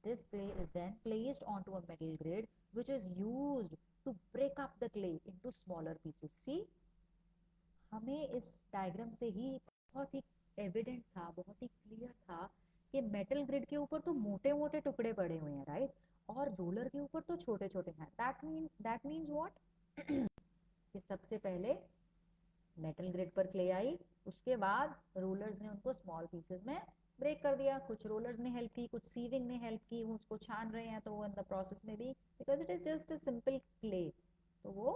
S1: This clay is then placed onto a metal grid which is used to break up the clay into smaller pieces. See, हमें इस diagram से ही बहुत ही evident था, बहुत ही clear था कि metal grid के ऊपर तो मोटे मोटे टुकड़े पड़े हुए हैं, राइट, और रोलर के ऊपर तो छोटे छोटे हैं. दैट मीन्स व्हाट कि सबसे पहले मेटल ग्रिड पर क्ले आई, उसके बाद रोलर्स ने उनको स्मॉल पीसेस में ब्रेक कर दिया. कुछ रोलर्स ने हेल्प की, कुछ सीविंग ने हेल्प की, वो उसको छान रहे हैं तो वो इन द प्रोसेस में भी, because it is just a simple clay, तो वो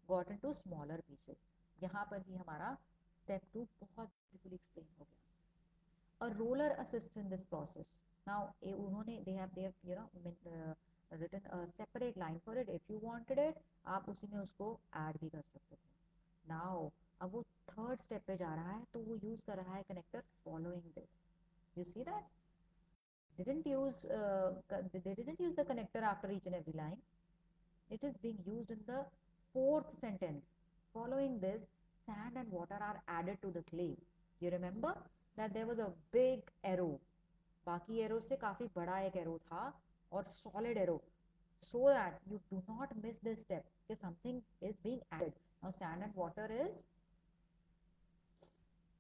S1: गॉट इनटू स्मॉलर पीसेस. यहाँ पर ही हमारा स्टेप 2 बहुत ब्यूटीफुली एक्सप्लेन हो गया. A roller assists in this process. Now उन्होंने they have written a separate line for it. If you wanted it, आप उसी में उसको add भी कर सकते थे. Now अब वो थर्ड स्टेप पे जा रहा है तो वो यूज कर रहा है connector following this. You see that? Didn't use they didn't use the connector after each and every line. It is being used in the fourth sentence. Following this, sand and water are added to the clay. You remember that there was a big arrow. बाकी arrow से काफी बड़ा एक arrow था और solid arrow, so that you do not miss this step कि something is being added. Now sand and water is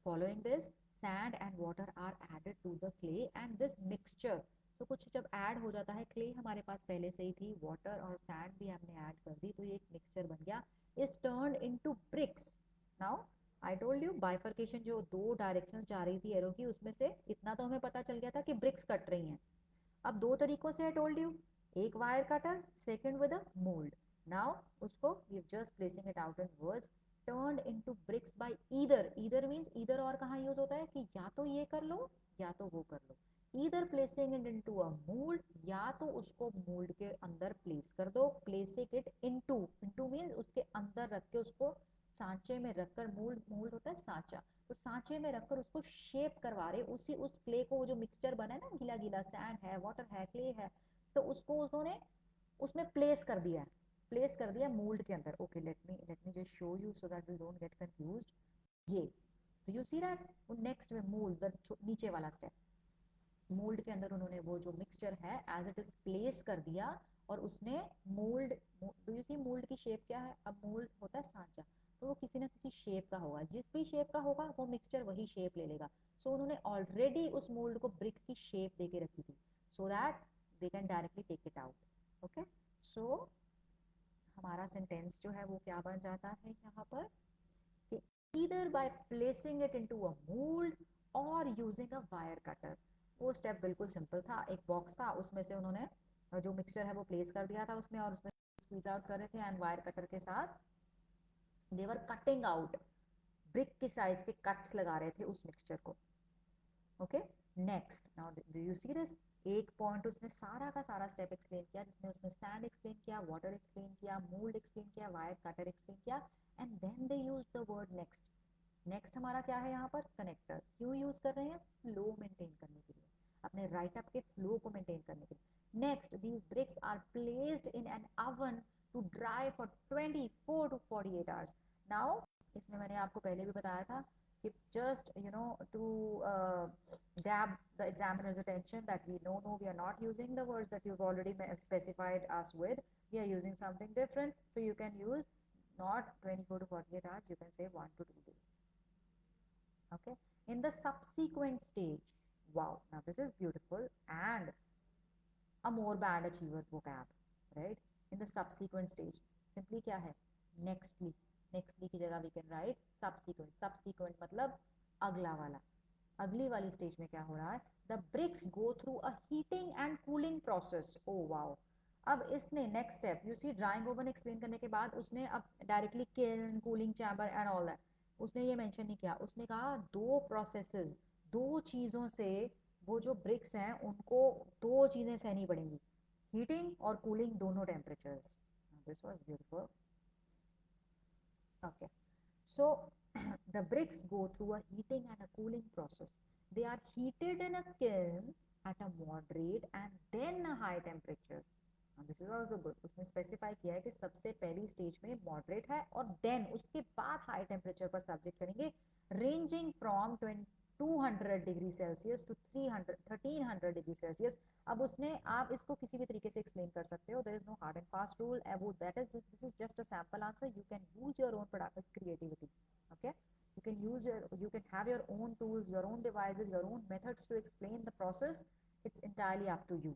S1: following this, sand and water are added to the clay and this mixture. So कुछ जब add हो जाता है, clay हमारे पास पहले से ही थी, वाटर और सैंड भी हमने ऐड कर दी, तो ये एक मिक्सचर बन गया, is turned into bricks. Now I told you bifurcation जो दो डायरेक्शंस जा रही थी एरो की, उसमें से इतना तो हमें पता चल गया था कि ब्रिक्स कट रही हैं. अब दो तरीकों से आई टोल्ड यू, एक wire cutter, second with a mould. Now उसको we just placing it out in words, turned into bricks by either means either और कहाँ यूज होता है कि या तो ये कर लो या तो वो कर लो. either placing it into a mold, या तो उसको मोल्ड के अंदर प्लेस कर दो. placing it into means उसके अंदर रख के उसको सांचे में रखकर, मोल्ड मोल्ड होता है सांचा, तो सांचे में रखकर उसको शेप करवा रहे उसी उस क्ले को, जो मिक्सचर बना है ना, गीला गीला सैंड है, वाटर है, क्ले है, तो उसको उन्होंने उसमें प्लेस कर दिया मोल्ड के अंदर. Okay, let me just show you so that we don't get confused. ये तो यू सी दैट नेक्स्ट में मोल्ड, नीचे वाला स्टेप, मोल्ड के अंदर उन्होंने वो जो मिक्सचर है एज इट इज प्लेस कर दिया और उसने mould, do you see mould की शेप क्या है, अब मोल्ड होता है सांचा, तो वो किसी ना किसी शेप का होगा, जिस भी शेप का होगा वो मिक्सचर वही शेप ले लेगा। सो उन्होंने ऑलरेडी उस मोल्ड को ब्रिक की शेप दे के रखी थी, so that they can directly take it out. Okay, so हमारा सेंटेंस जो है वो क्या बन जाता है यहाँ पर कि either by placing it into a mold or using a wire cutter। वो स्टेप बिल्कुल सिंपल था, एक बॉक्स था उसमें से उन्होंने जो मिक्सचर है वो प्लेस कर दिया था उसमें, और उसमें स्क्वीज आउट कर रहे थे एंड वायर कटर के साथ देवर कटिंग आउट, ब्रिक के साइज के कट्स लगा रहे थे उस मिक्सचर को। Okay, next now do you see this, एक पॉइंट उसने सारा का सारा स्टेप एक्सप्लेन किया, जिसमें उसने सैंड एक्सप्लेन किया, वाटर एक्सप्लेन किया, मोल्ड एक्सप्लेन किया, वायर कटर एक्सप्लेन किया, and then they use the word next. Next हमारा क्या है यहाँ पर, कनेक्टर। क्यों यूज कर रहे हैं, फ्लो मेंटेन करने के लिए, अपने राइट अप के फ्लो को मेंटेन करने के लिए। Next, these bricks are placed in an oven to dry for 24 to 48 hours. Now इसमें मैंने आपको पहले भी बताया था कि just to grab the examiner's attention that no, we are not using the words that you've already specified us with, we are using something different, so you can use not 24 to 48 hours, you can say 1 to 2 days. Okay, in the subsequent stage, wow, now this is beautiful and a more band achiever vocab, right? In the subsequent stage, simply क्या है, nextly, nextly की जगह we can write subsequent, subsequent मतलब अगला वाला, अगली वाली stage में क्या हो रहा है, the bricks go through a heating and cooling process. Oh wow, अब इसने next step, you see drying oven explain करने के बाद उसने अब directly kiln, cooling chamber and all that उसने ये मेंशन नहीं किया, उसने कहा दो प्रोसेसेस, दो चीजों से वो जो ब्रिक्स हैं उनको दो चीजें सहनी पड़ेंगी, हीटिंग और कूलिंग दोनों temperatures. This was beautiful. Okay, so the bricks go through a heating and a cooling process. They are heated in a kiln at a moderate and then a high temperature. This is also good, उसने specify किया है कि सबसे पहली stage में moderate है और then उसके बाद हाई टेम्परेचर पर सब्जेक्ट करेंगे, ranging from 200 degree Celsius to 1300 degree Celsius. अब उसने, आप इसको किसी भी तरीके से एक्सप्लेन कर सकते हो, there is no hard and fast rule, वो that is, this is just a sample answer, you can use your own product creativity. Okay, you can use your, you can have your own tools, your own devices, your own methods to explain the process, it's entirely up to you।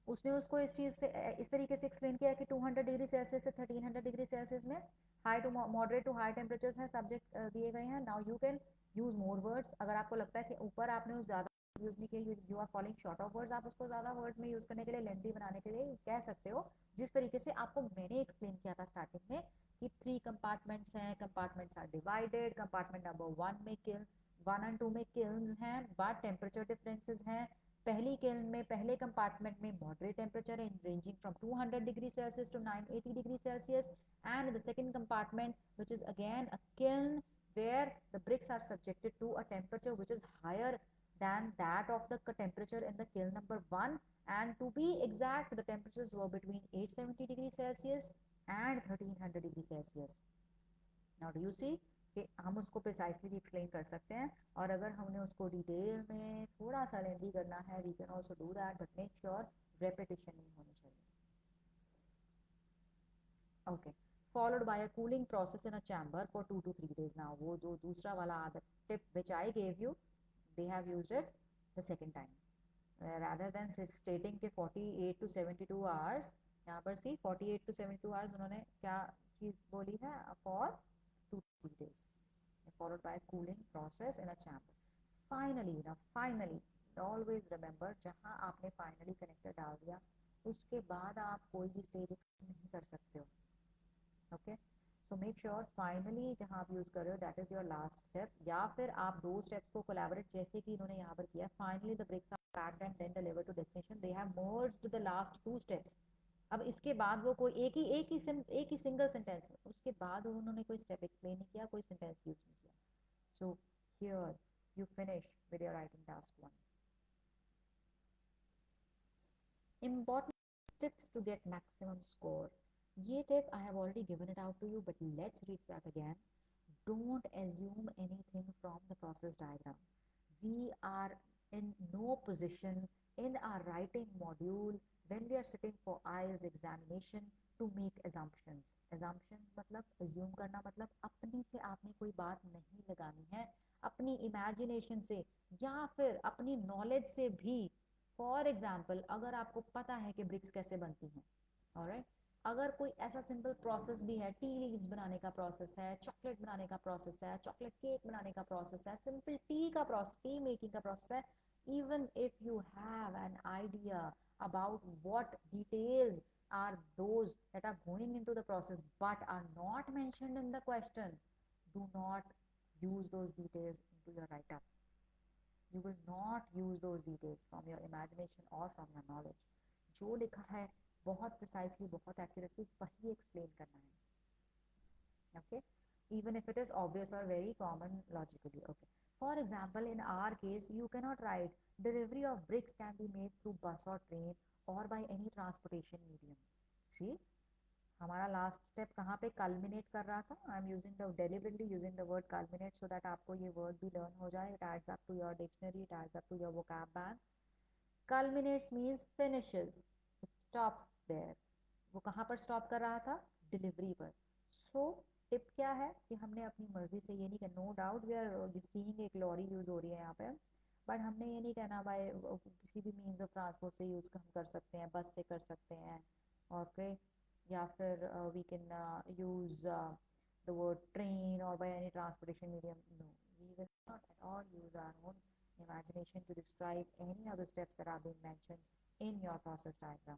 S1: उसने उसको इस चीज से इस तरीके से explain किया कि 200 डिग्री सेल्सियस से 1300 डिग्री सेल्सियस में high to moderate to high temperatures हैं, सब्जेक्ट दिए गए हैं। Now you can use more words, अगर आपको लगता है कि ऊपर आपने उस ज्यादा यूज नहीं किया, you are following short of words, आप उसको ज्यादा वर्ड्स में यूज करने के लिए, लेंथी बनाने के लिए कह सकते हो, जिस तरीके से आपको मैंने एक्सप्लेन किया था स्टार्टिंग में कि 3 कंपार्टमेंट्स हैं, compartments are divided, compartment number 1 में किल 1 एंड 2 में किल्स हैं बट टेम्परेचर डिफरेंसेस हैं। पहली किल्न में, पहले कंपार्टमेंट में मॉडरेट टेम्परेचर है ranging from 200 degree Celsius to 980 degree Celsius, and the second compartment which is again a kiln where the bricks are subjected to a temperature which is higher than that of the temperature in the kiln number 1, and to be exact the temperatures were between 870 degrees Celsius and 1300 degrees Celsius। Now do you see कि हम उसको precisely भी explain कर सकते हैं, और अगर हमने उसको डिटेल में थोड़ा सा लेंदी करना है we can also do that, but make sure repetition नहीं होनी चाहिए। Okay, followed by a cooling process in a chamber for 2 to 3 days। now वो जो दूसरा वाला आदत tip which I gave you, they have used it the second time, rather than stating के 48 to 72 hours, यहाँ पर सी 48 to 72 hours उन्होंने क्या चीज बोली है, for 2 to 3 days, followed by a cooling process in a chamber। finally, now finally always remember, जहाँ आपने finally connector डाल दिया उसके बाद आप कोई भी स्टेज नहीं कर सकते हो। Okay, so make sure finally जहाँ आप यूज कर रहे हो that is your last step, या फिर आप दो स्टेप्स को कोलैबोरेट जैसे कि इन्होंने यहाँ पर किया, finally the bricks are packed and then delivered to destination, they have merged the last 2 steps. अब इसके बाद वो कोई एक ही सिंगल सेंटेंस, उसके बाद उन्होंने कोई स्टेप एक्सप्लेन नहीं किया, कोई सेंटेंस यूज नहीं किया। So here you finish with your writing task 1। Important tips to get maximum score, ये tip I have already given it out to you, but let's read that again। don't assume anything from the process diagram, we are in no position in our writing module when we are sitting for IELTS examination to make assumptions. Assumptions मतलब assume करना, मतलब अपने से आपने कोई बात नहीं लगानी है, अपनी इमेजिनेशन से या फिर अपनी नॉलेज से भी. फॉर एग्जाम्पल, अगर आपको पता है कि ब्रिक्स कैसे बनती हैं, ऑलराइट, अगर कोई ऐसा सिंपल प्रोसेस भी है, टी लीव्स बनाने का प्रोसेस है, चॉकलेट बनाने का प्रोसेस है, चॉकलेट केक बनाने का प्रोसेस है, सिंपल टी का प्रोसेस, टी मेकिंग का प्रोसेस है, even if you have an idea about what details are those that are going into the process but are not mentioned in the question, do not use those details into your write-up. You will not use those details from your imagination or from your knowledge. जो लिखा है बहुत precisely, बहुत accurately वही explain करना है. Okay, even if it is obvious or very common logically. Okay, for example, in our case you cannot write delivery of bricks can be made through bus or train or by any transportation medium. See, हमारा last step कहाँ पे culminate कर रहा था. I am using the deliberately using the word culminate so that आपको ये word भी learn हो जाए. It adds up to your dictionary, it adds up to your vocab bank. Culminates means finishes, it stops there. वो कहाँ पर stop कर रहा था, डिलीवरी पर. सो टिप क्या है कि हमने अपनी मर्जी से ये नहीं करना. No doubt we are seeing एक लॉरी यूज हो रही है यहाँ पे, बट हमने ये नहीं कहना भाई किसी भी मीन्स ऑफ ट्रांसपोर्ट से यूज हम कर सकते हैं, बस से कर सकते हैं, ओके, या फिर we can use the word train or by any transportation medium. No, we will not at all use our own imagination to describe any of the steps that are being mentioned in your process diagram.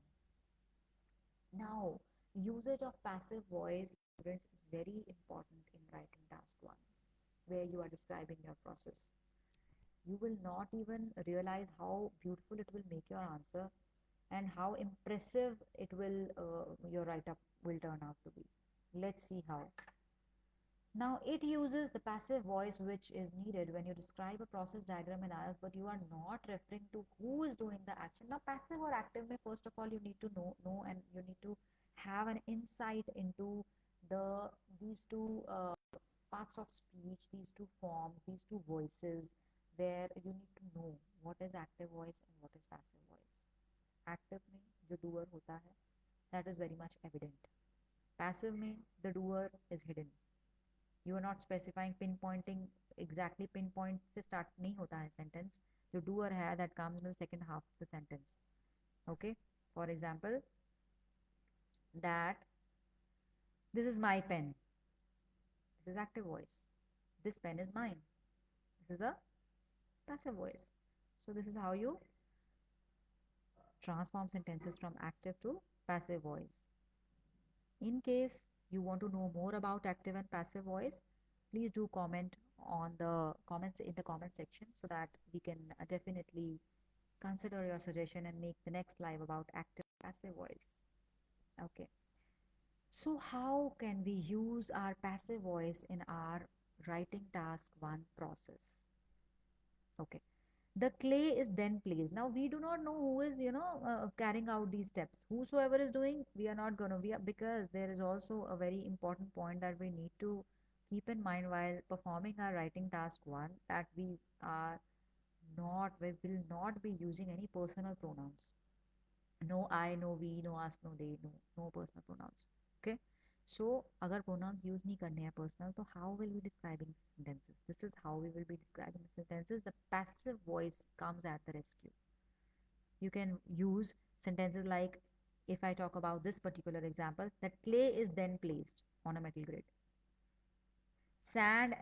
S1: Now, usage of passive voice, students, is very important in writing task 1, where you are describing your process. You will not even realize how beautiful it will make your answer and how impressive it will your write-up will turn out to be. Let's see how. Now, it uses the passive voice which is needed when you describe a process diagram in IELTS, but you are not referring to who is doing the action. Now, passive or active, first of all, you need to know, and you need to have an insight into these two parts of speech, these two forms, these two voices, where you need to know what is active voice and what is passive voice. Active में जो doer होता है, that is very much evident. Passive में the doer is hidden. You are not specifying, pinpointing, exactly pinpoint से start नहीं होता है sentence. जो doer है that comes in the second half of the sentence. Okay, for example, that this is my pen. This is active voice. This pen is mine. This is a passive voice. So this is how you transform sentences from active to passive voice. In case you want to know more about active and passive voice, please do comment on the comments in the comment section so that we can definitely consider your suggestion and make the next live about active and passive voice. Okay. So how can we use our passive voice in our writing task 1 process? Okay. The clay is then placed. Now we do not know who is carrying out these steps. Whosoever is doing, we are not going to be, because there is also a very important point that we need to keep in mind while performing our writing task 1, that we will not be using any personal pronouns. No I, no we, no us, no they, no personal pronouns. Okay, so agar pronouns use nahi karne hain personal, तो how will we describing sentences? This is how we will be describing the sentences. The passive voice comes at the rescue. You can use sentences like, if I talk about this particular example, that clay is then placed on a metal grid. Sand,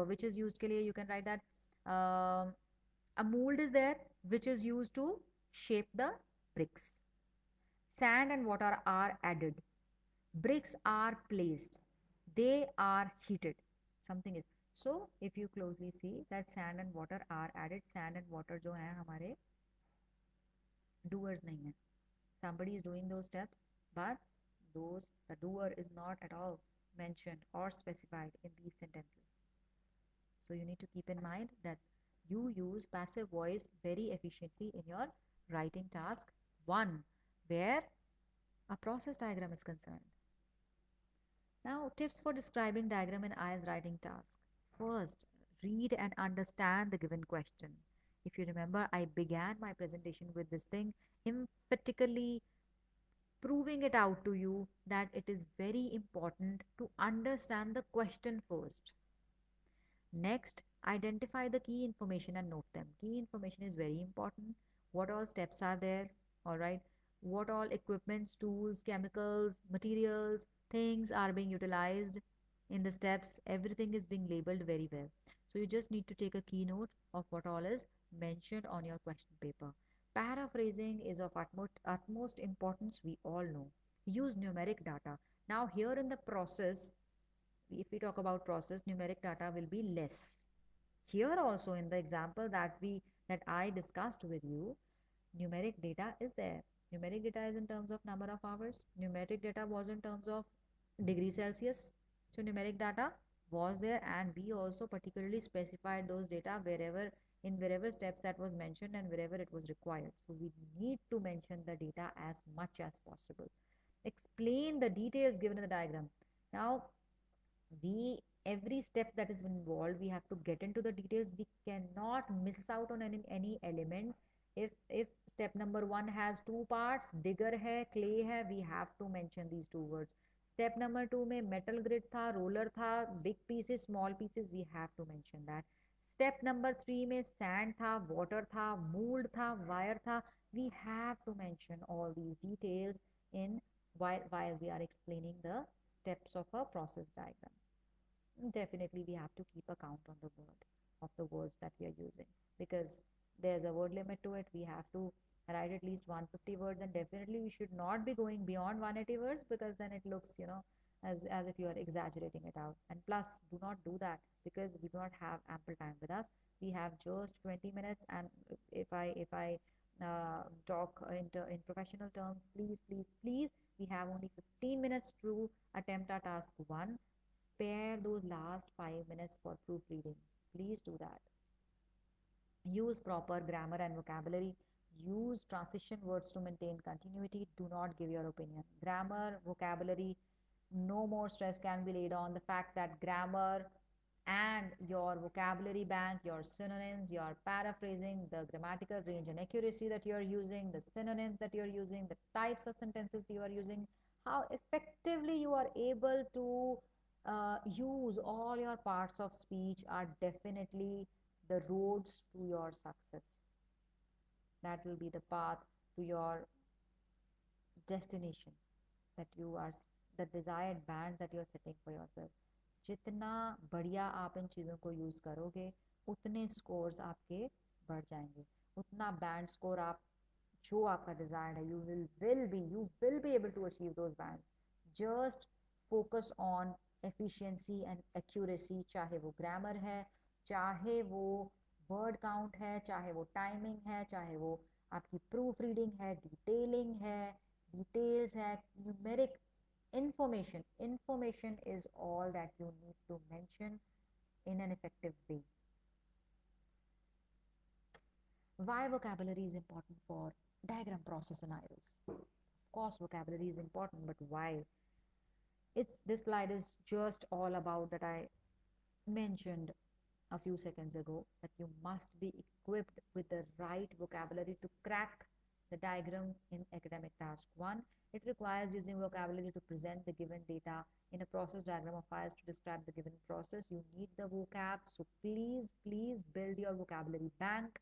S1: which is used ke liye, you can write that a mold is there which is used to shape the bricks. Sand and water are added. Bricks are placed. They are heated. Something is. So, if you closely see that sand and water are added, sand and water जो हैं हमारे doers नहीं हैं. Somebody is doing those steps, but the doer is not at all mentioned or specified in these sentences. So, you need to keep in mind that you use passive voice very efficiently in your writing task 1, where a process diagram is concerned. Now, tips for describing diagram in IELTS writing task. First, read and understand the given question. If you remember, I began my presentation with this thing, emphatically proving it out to you that it is very important to understand the question first. Next, identify the key information and note them. Key information is very important. What all steps are there? All right. What all equipments, tools, chemicals, materials, things are being utilized in the steps? Everything is being labeled very well. So you just need to take a keynote of what all is mentioned on your question paper. Paraphrasing is of utmost importance, we all know. Use numeric data. Now, here in the process, if we talk about process, numeric data will be less. Here also in the example that I discussed with you, numeric data is there. Numeric data is in terms of number of hours. Numeric data was in terms of degree Celsius. So numeric data was there, and we also particularly specified those data wherever steps that was mentioned and wherever it was required. So we need to mention the data as much as possible. Explain the details given in the diagram. Now, we every step that is involved, we have to get into the details. We cannot miss out on any element. If step number one has two parts, digger hai, clay hai, we have to mention these two words. Step number two में metal grid था, roller था, big pieces, small pieces, we have to mention that. Step number three में sand था, water था, mold था, wire था, we have to mention all these details in while we are explaining the steps of a process diagram. Definitely, we have to keep a count on the word of the words that we are using, because there's a word limit to it. We have to write at least 150 words, and definitely we should not be going beyond 180 words, because then it looks, as if you are exaggerating it out. And plus, do not do that, because we do not have ample time with us. We have just 20 minutes, and if I talk in professional terms, please, please, please, we have only 15 minutes to attempt our task one. Spare those last 5 minutes for proofreading. Please do that. Use proper grammar and vocabulary. Use transition words to maintain continuity. Do not give your opinion. Grammar, vocabulary, no more stress can be laid on the fact that grammar and your vocabulary bank, your synonyms, your paraphrasing, the grammatical range and accuracy that you are using, the synonyms that you are using, the types of sentences you are using, how effectively you are able to use all your parts of speech are definitely the roads to your success. That will be the path to your destination that you are, the desired band that you are setting for yourself. जितना बढ़िया आप इन चीज़ों को use करोगे, उतने scores आपके बढ़ जाएंगे, उतना बैंड स्कोर आप जो आपका डिजायर्ड है, you will be able to achieve those bands. Just focus on efficiency and accuracy, चाहे वो ग्रामर है, चाहे वो वर्ड काउंट है, चाहे वो टाइमिंग है, चाहे वो आपकी प्रूफ रीडिंग है, डिटेलिंग है, डिटेल्स है, numeric information is all that you need to mention in an effective way. Why vocabulary is important for diagram process and IELTS? Of course, vocabulary is important, but why? It's this slide is just all about that I mentioned a few seconds ago, that you must be equipped with the right vocabulary to crack the diagram in academic task 1. It requires using vocabulary to present the given data in a process diagram of files to describe the given process. You need the vocab, so please, please build your vocabulary bank.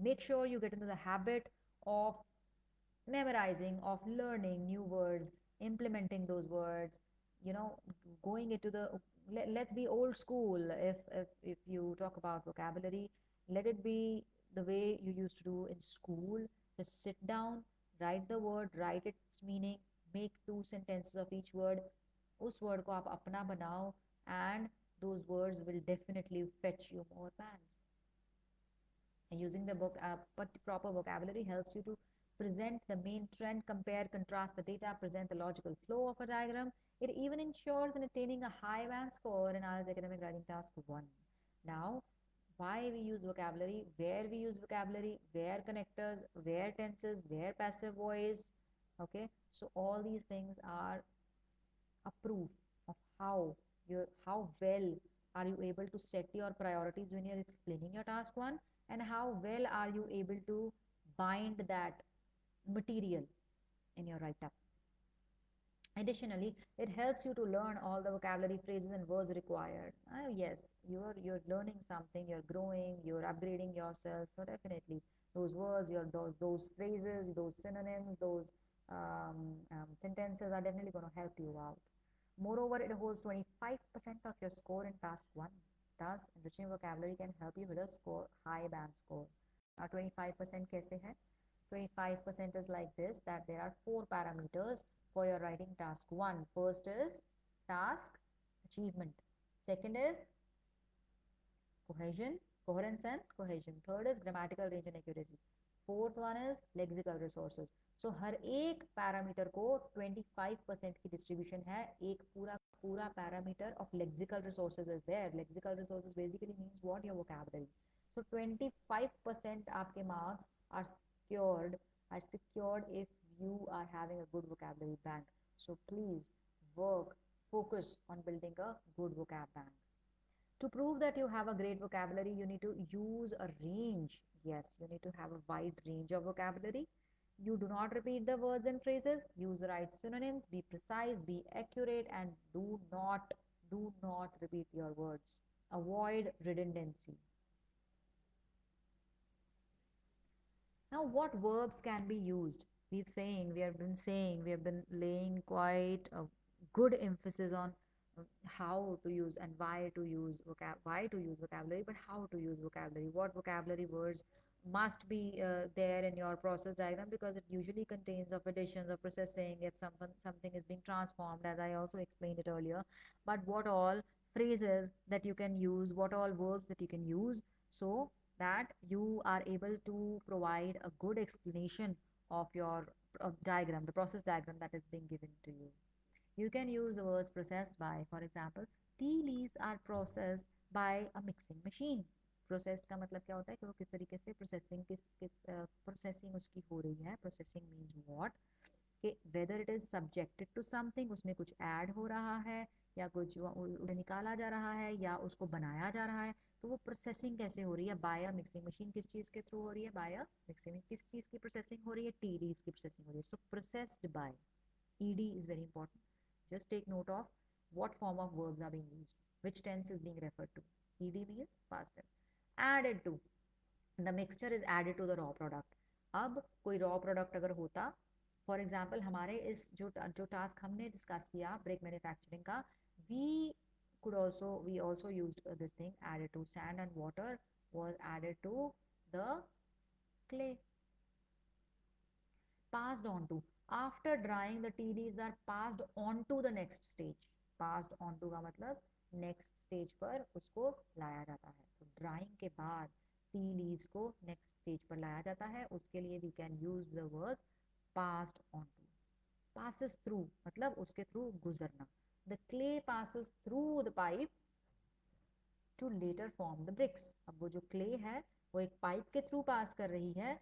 S1: Make sure you get into the habit of memorizing, of learning new words, implementing those words, you know, going into the, let's be old school. If you talk about vocabulary, let it be the way you used to do in school. Just sit down, write the word, write its meaning, make two sentences of each word. उस word को आप अपना बनाओ, and those words will definitely fetch you more bands. And using the book proper vocabulary helps you to present the main trend, compare, contrast the data, present the logical flow of a diagram. It even ensures in attaining a high band score in IELTS academic writing task 1. Now, why we use vocabulary, where we use vocabulary, where connectors, where tenses, where passive voice. Okay, so all these things are a proof of how well are you able to set your priorities when you're explaining your task 1, and how well are you able to bind that material in your write up. Additionally, it helps you to learn all the vocabulary, phrases, and words required. Yes, you're learning something, you're growing, you're upgrading yourself. So definitely, those words, those phrases, those synonyms, those sentences are definitely going to help you out. Moreover, it holds 25% of your score in task one. Thus, enriching vocabulary can help you with a score high band score. Now, 25% कैसे है? 25% is like this, that there are four parameters for your writing task. One, first is task achievement. Second is cohesion, coherence and cohesion. Third is grammatical range and accuracy. Fourth one is lexical resources. So हर एक parameter को 25% की distribution है. एक पूरा पूरा parameter of lexical resources is there. Lexical resources basically means what? Your vocabulary. So 25% आपके marks are secured if you are having a good vocabulary bank. So please work, focus on building a good vocab bank. To prove that you have a great vocabulary, you need to use a range. Yes, you need to have a wide range of vocabulary. You do not repeat the words and phrases. Use the right synonyms. Be precise, be accurate, and do not repeat your words. Avoid redundancy. Now, what verbs can be used? We have been laying quite a good emphasis on how to use and why to use vocabulary, but how to use vocabulary. What vocabulary words must be there in your process diagram, because it usually contains of additions or processing if something is being transformed, as I also explained it earlier. But what all phrases that you can use, what all verbs that you can use, so that you are able to provide a good explanation of your diagram, the process diagram that is being given to you. You can use the words processed by, for example, tea leaves are processed by a mixing machine. Processed का मतलब क्या होता है कि वो किस तरीके से प्रोसेसिंग उसकी हो रही है. प्रोसेसिंग मीन्स व्हाट, कि whether it is subjected to something, उसमें कुछ ऐड हो रहा है या कुछ उसे निकाला जा रहा है या उसको बनाया जा रहा है. तो वो प्रोसेसिंग कैसे हो रही है? By mixing machine. किस चीज के थ्रू हो रही है? By mixing. किस चीज की प्रोसेसिंग हो रही है? टी लीव्स की प्रोसेसिंग हो रही है. So processed by, ed is very important. Just take note of what form of verbs are being used, which tense is being referred to. ed means past tense. Added to, the mixture is added to the raw product. अब कोई raw product अगर होता, for example हमारे इस जो task हमने discuss किया break manufacturing का, we we also used this thing, added to sand and water was added to the clay. Passed on to, after drying the tea leaves are passed on to the next stage. passed on to का मतलब next stage पर उसको लाया जाता है. तो drying के बाद टी लीव्स को नेक्स्ट स्टेज पर लाया जाता है, उसके लिए we can use the word passed on to. passes through मतलब उसके थ्रू गुजरना. The clay passes through the pipe to later form the bricks. अब वो जो clay है वो एक पाइप के थ्रू पास कर रही है,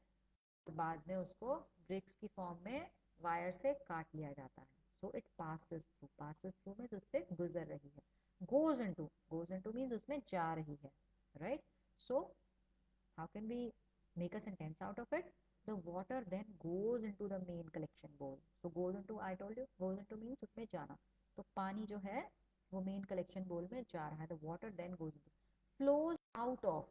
S1: बाद में उसको ब्रिक्स की फॉर्म में वायर से काट लिया जाता है. सो इट पासेस थ्रू में उससे गुजर रही है. गोज इनटू मींस उसमें जा रही है. Right. So how can we make a sentence out of it? The water then goes into the main collection bowl. So goes into, I told you, goes into means उसमें जाना. तो पानी जो है वो मेन कलेक्शन बोल में जा रहा है. The water then goes into, flows out of.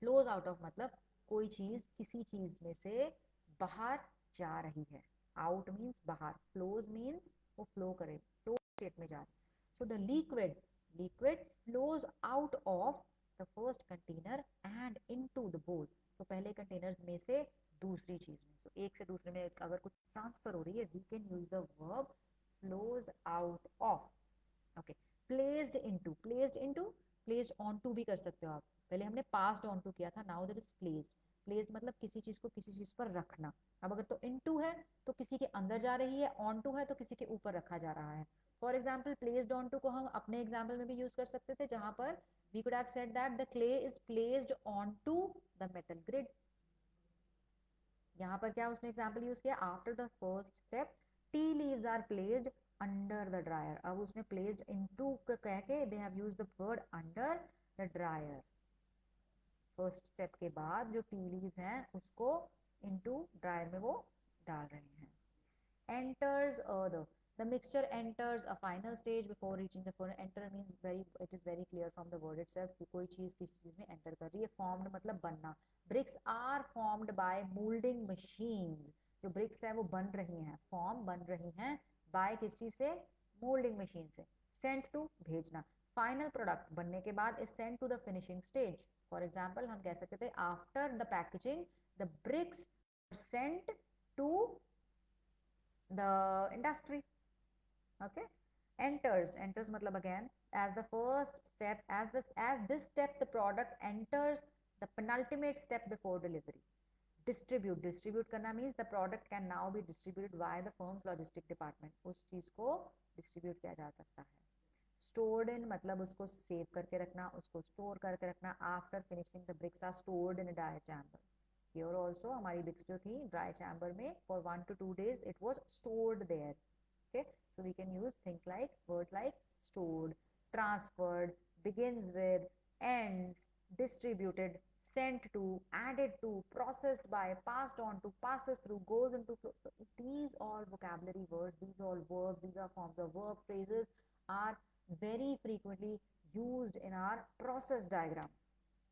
S1: Flows out of मतलब कोई चीज किसी चीज में से बाहर जा रही है. आउट मीन्स बाहर, फ्लोज मीन्स वो फ्लो करे, फ्लो स्टेट में जा रही. So the liquid flows out of the first container and into the बोल. तो पहले कंटेनर में से दूसरी चीज में, तो एक से दूसरे में अगर कुछ ट्रांसफर हो रही है, we can use the verb flows out of. Okay. Placed on to भी कर सकते हो आप. पहले हमने पास्ड ऑन टू किया था, नाउ दैट इज प्लेस्ड मतलब किसी चीज को किसी चीज पर रखना. अब अगर तो इनटू है तो किसी के अंदर जा रही है, ऑन टू है तो किसी के ऊपर रखा जा रहा है. For example placed on to को हम अपने एग्जाम्पल में भी यूज कर सकते थे, जहां पर we could have said that the clay is placed on to the metal grid. यहाँ पर क्या उसने एग्जाम्पल यूज किया? After the first step tea leaves are placed under the dryer. अब उसने प्लेस्ड इनटू कह के they have used the word under the dryer. First step के बाद जो टी लीव्स हैं उसको इनटू ड्रायर में वो डाल रहे हैं. Enters earth. The mixture enters a final stage before reaching the furnace. Enter means very, it is very clear from the word itself कि कोई चीज किसी चीज में enter कर रही है. Formed मतलब बनना. Bricks are formed by molding machines. जो bricks है वो बन रही हैं, form बन रही हैं by किस चीज से? Molding machine से. Sent to भेजना. Final product बनने के बाद is sent to the finishing stage. For example हम कह सकते थे after the packaging the bricks are sent to the industry. Okay. Enters matlab again as the first step, as this step the product enters the penultimate step before delivery. Distribute करना means the product can now be distributed via the firm's logistic department. उस चीज को distribute किया जा सकता है. Stored in मतलब उसको save करके रखना, उसको store करके रखना. After finishing the bricks are stored in a dry chamber. Here also हमारी bricks जो थी dry chamber में for 1 to 2 days it was stored there. Okay, so we can use things like words like stored, transferred, begins with, ends, distributed, sent to, added to, processed by, passed on to, passes through, goes into flow. So these all vocabulary words, these all verbs, these are forms of verb phrases are very frequently used in our process diagram.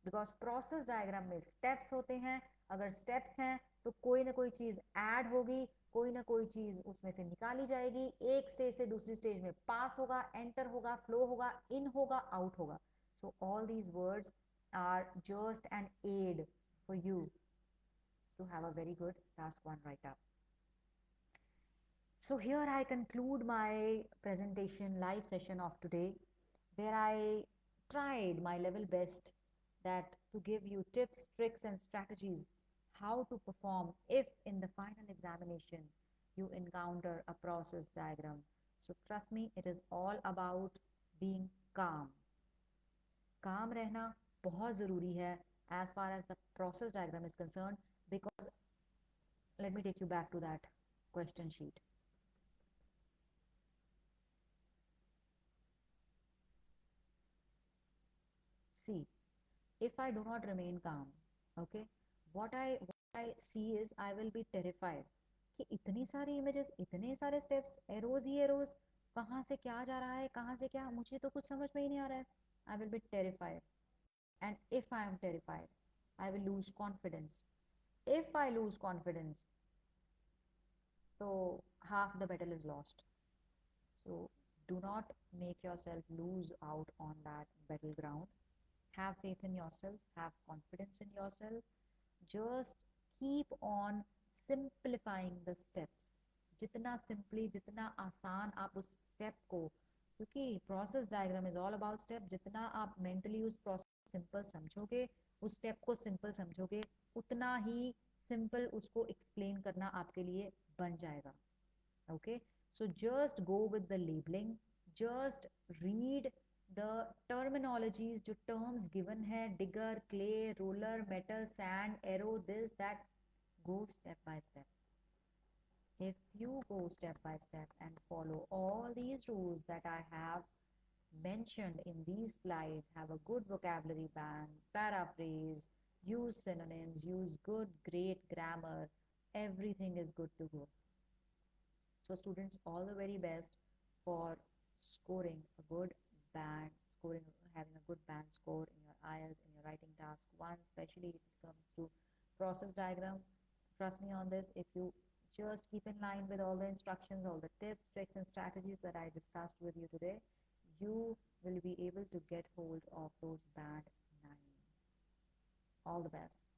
S1: Because process diagram में steps होते हैं. अगर steps हैं तो कोई ना कोई चीज ऐड होगी, कोई ना कोई चीज उसमें से निकाली जाएगी, एक स्टेज से दूसरी स्टेज में पास होगा, एंटर होगा, फ्लो होगा, इन होगा, आउट होगा. So all these words are just an aid for you to have a very good task one write up. So here I conclude my presentation live session of today, where I tried my level best that to give you tips, tricks and strategies how to perform if in the final examination you encounter a process diagram. So trust me, it is all about being calm. Calm रहना बहुत ज़रूरी है as far as the process diagram is concerned, because let me take you back to that question sheet. See, if I do not remain calm, okay, what I see is I will be terrified कि इतनी सारी images, इतने सारे steps, arrows ही arrows, कहाँ से क्या जा रहा है, कहाँ से क्या, मुझे तो कुछ समझ में ही नहीं आ रहा है. I will be terrified, and if I am terrified, I will lose confidence. If I lose confidence, so half the battle is lost. So do not make yourself lose out on that battleground. Have faith in yourself, have confidence in yourself. Just keep on simplifying the steps. जितना simply, जितना आसान आप उस step को, क्योंकि process diagram is all about step, जितना आप mentally उस process simple समझोगे, उस step को simple समझोगे, उतना ही simple उसको explain करना आपके लिए बन जाएगा. Okay, so just go with the labeling, just read the terminologies, जो terms given है, digger, clay, roller, metal, sand, arrow, this, that, go step by step. If you go step by step and follow all these rules that I have mentioned in these slides, have a good vocabulary bank, paraphrase, use synonyms, use good, great grammar, everything is good to go. So students, all the very best for scoring a good band, having a good band score in your IELTS, in your writing task one, especially if it comes to process diagram. Trust me on this, if you just keep in line with all the instructions, all the tips, tricks and strategies that I discussed with you today, you will be able to get hold of those band 9. All the best.